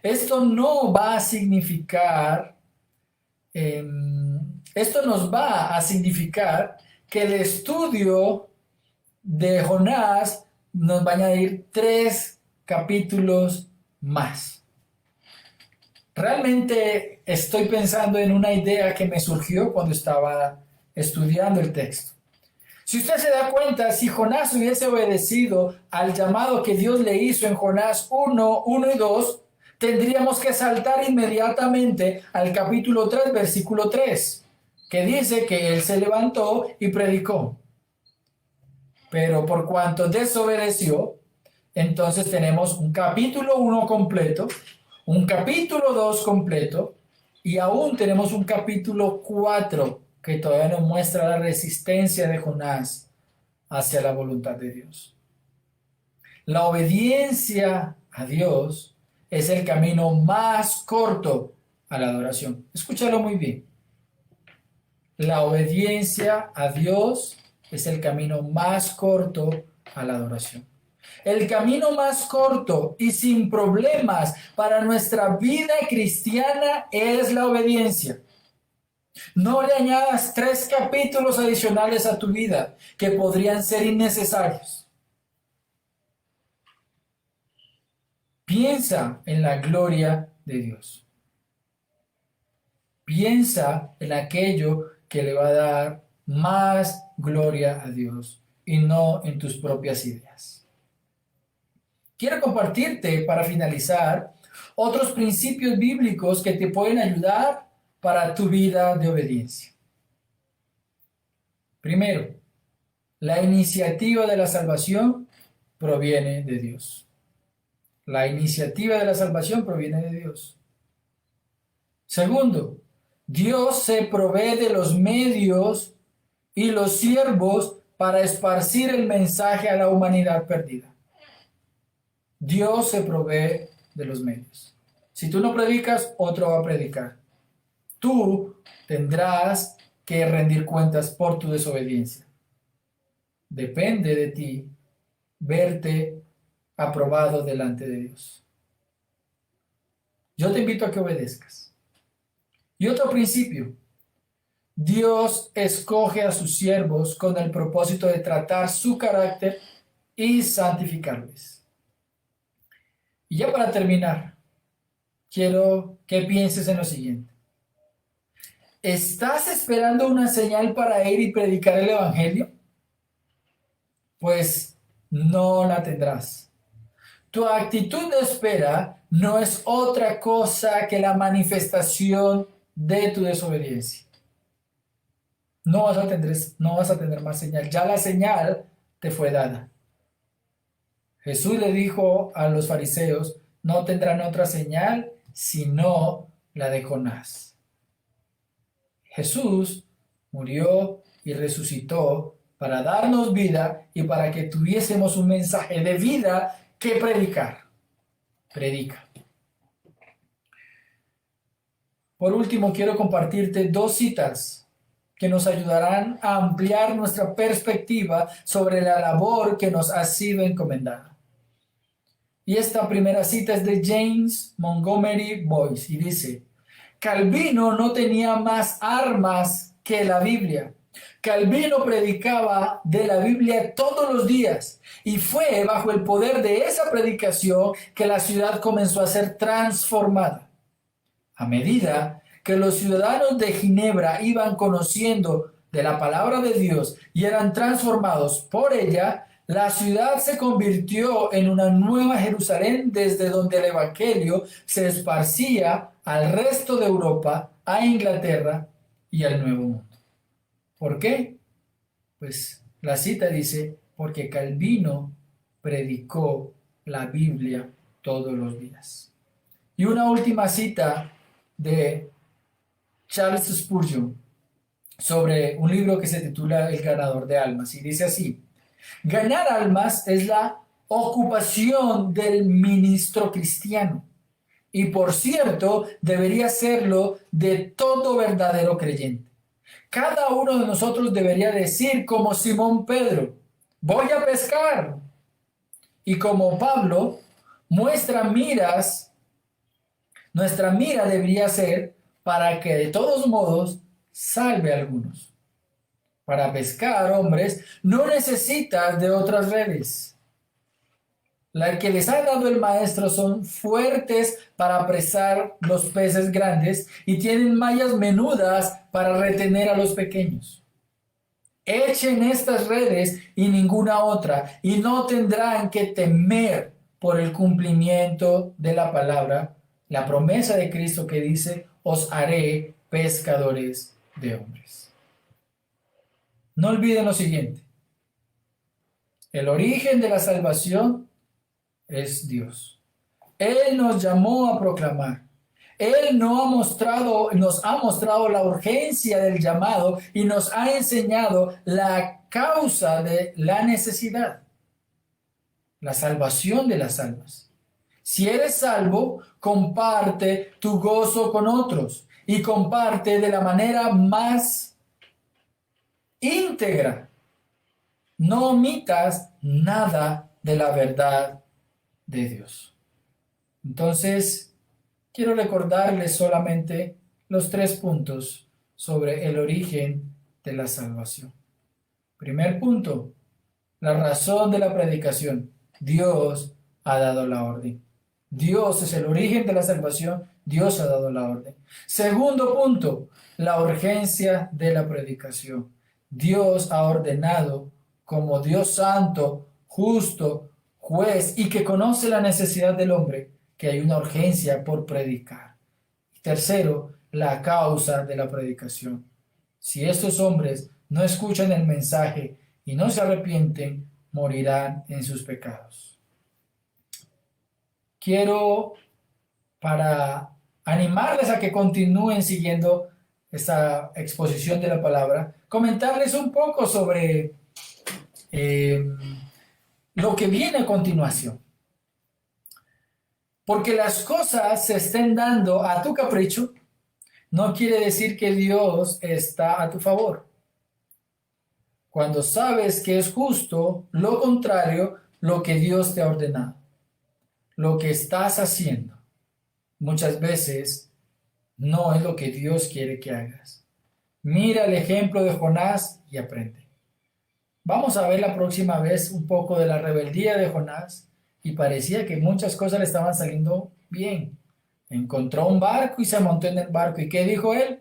Esto no va a significar... esto nos va a significar que el estudio de Jonás nos va a añadir 3 capítulos más. Realmente estoy pensando en una idea que me surgió cuando estaba estudiando el texto. Si usted se da cuenta, si Jonás hubiese obedecido al llamado que Dios le hizo en Jonás 1 y 2, tendríamos que saltar inmediatamente al capítulo 3, versículo 3, que dice que él se levantó y predicó. Pero por cuanto desobedeció, entonces tenemos un capítulo 1 completo, un capítulo 2 completo, y aún tenemos un capítulo 4 que todavía nos muestra la resistencia de Jonás hacia la voluntad de Dios. La obediencia a Dios es el camino más corto a la adoración. Escúchalo muy bien. La obediencia a Dios es el camino más corto a la adoración. El camino más corto y sin problemas para nuestra vida cristiana es la obediencia. No le añadas 3 capítulos adicionales a tu vida que podrían ser innecesarios. Piensa en la gloria de Dios. Piensa en aquello que le va a dar más gloria a Dios y no en tus propias ideas. Quiero compartirte, para finalizar, otros principios bíblicos que te pueden ayudar para tu vida de obediencia. Primero, la iniciativa de la salvación proviene de Dios. La iniciativa de la salvación proviene de Dios. Segundo, Dios se provee de los medios y los siervos para esparcir el mensaje a la humanidad perdida. Dios se provee de los medios. Si tú no predicas, otro va a predicar. Tú tendrás que rendir cuentas por tu desobediencia. Depende de ti verte aprobado delante de Dios. Yo te invito a que obedezcas. Y otro principio, Dios escoge a sus siervos con el propósito de tratar su carácter y santificarles. Y ya para terminar, quiero que pienses en lo siguiente. ¿Estás esperando una señal para ir y predicar el evangelio? Pues no la tendrás. Tu actitud de espera no es otra cosa que la manifestación de tu desobediencia. No vas a tener más señal. Ya la señal te fue dada. Jesús le dijo a los fariseos, no tendrán otra señal sino la de Jonás. Jesús murió y resucitó para darnos vida y para que tuviésemos un mensaje de vida que predicar. Predica. Por último, quiero compartirte 2 citas que nos ayudarán a ampliar nuestra perspectiva sobre la labor que nos ha sido encomendada. Y esta primera cita es de James Montgomery Boyce y dice: Calvino no tenía más armas que la Biblia. Calvino predicaba de la Biblia todos los días y fue bajo el poder de esa predicación que la ciudad comenzó a ser transformada. A medida que los ciudadanos de Ginebra iban conociendo de la palabra de Dios y eran transformados por ella, la ciudad se convirtió en una nueva Jerusalén desde donde el evangelio se esparcía al resto de Europa, a Inglaterra y al Nuevo Mundo. ¿Por qué? Pues la cita dice, porque Calvino predicó la Biblia todos los días. Y una última cita de Charles Spurgeon sobre un libro que se titula El ganador de almas, y dice así: ganar almas es la ocupación del ministro cristiano, y por cierto debería serlo de todo verdadero creyente. Cada uno de nosotros debería decir como Simón Pedro: voy a pescar. Y como Pablo, nuestra mira debería ser para que de todos modos salve a algunos. Para pescar, hombres, no necesitas de otras redes. Las que les ha dado el maestro son fuertes para apresar los peces grandes y tienen mallas menudas para retener a los pequeños. Echen estas redes y ninguna otra, y no tendrán que temer por el cumplimiento de la palabra, la promesa de Cristo que dice: os haré pescadores de hombres. No olviden lo siguiente: el origen de la salvación es Dios. Él nos llamó a proclamar. Él nos ha mostrado la urgencia del llamado y nos ha enseñado la causa de la necesidad: la salvación de las almas. Si eres salvo, comparte tu gozo con otros y comparte de la manera más íntegra. No omitas nada de la verdad de Dios. Entonces, quiero recordarles solamente los 3 puntos sobre el origen de la salvación. Primer punto, la razón de la predicación. Dios ha dado la orden. Dios es el origen de la salvación. Dios ha dado la orden. Segundo punto, la urgencia de la predicación. Dios ha ordenado como Dios santo, justo, juez y que conoce la necesidad del hombre, que hay una urgencia por predicar. Tercero, la causa de la predicación. Si estos hombres no escuchan el mensaje y no se arrepienten, morirán en sus pecados. Quiero, para animarles a que continúen siguiendo esta exposición de la palabra, comentarles un poco sobre lo que viene a continuación. Porque las cosas se estén dando a tu capricho, no quiere decir que Dios está a tu favor. Cuando sabes que es justo, lo contrario, lo que Dios te ha ordenado, lo que estás haciendo, muchas veces no es lo que Dios quiere que hagas. Mira el ejemplo de Jonás y aprende. Vamos a ver la próxima vez un poco de la rebeldía de Jonás y parecía que muchas cosas le estaban saliendo bien. Encontró un barco y se montó en el barco. ¿Y qué dijo él?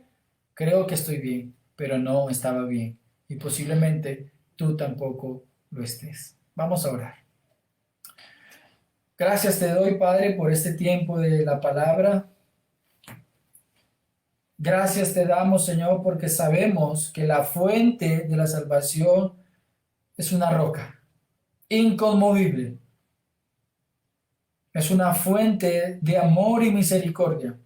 Creo que estoy bien, pero no estaba bien. Y posiblemente tú tampoco lo estés. Vamos a orar. Gracias te doy, Padre, por este tiempo de la palabra. Gracias te damos, Señor, porque sabemos que la fuente de la salvación es una roca inconmovible. Es una fuente de amor y misericordia.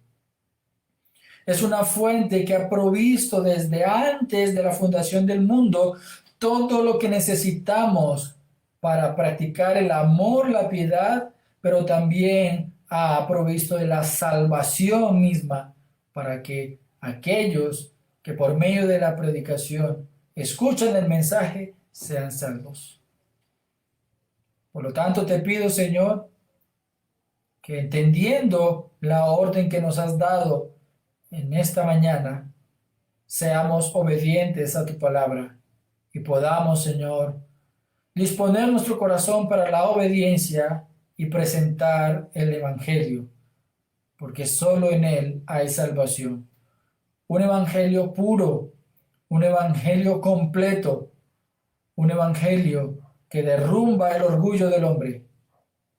Es una fuente que ha provisto desde antes de la fundación del mundo todo lo que necesitamos para practicar el amor, la piedad, pero también ha provisto de la salvación misma para que aquellos que por medio de la predicación escuchan el mensaje sean salvos. Por lo tanto, te pido, Señor, que entendiendo la orden que nos has dado en esta mañana, seamos obedientes a tu palabra y podamos, Señor, disponer nuestro corazón para la obediencia y presentar el Evangelio, porque solo en él hay salvación. Un Evangelio puro, un Evangelio completo, un Evangelio que derrumba el orgullo del hombre,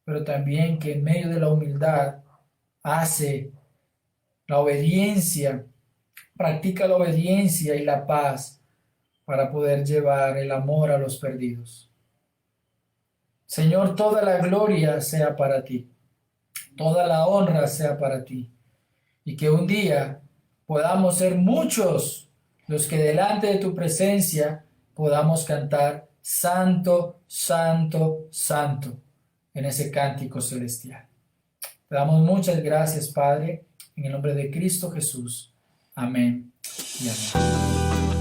pero también que en medio de la humildad hace la obediencia, practica la obediencia y la paz para poder llevar el amor a los perdidos. Señor, toda la gloria sea para ti, toda la honra sea para ti, y que un día podamos ser muchos los que delante de tu presencia podamos cantar Santo, Santo, Santo en ese cántico celestial. Te damos muchas gracias, Padre, en el nombre de Cristo Jesús. Amén y amén.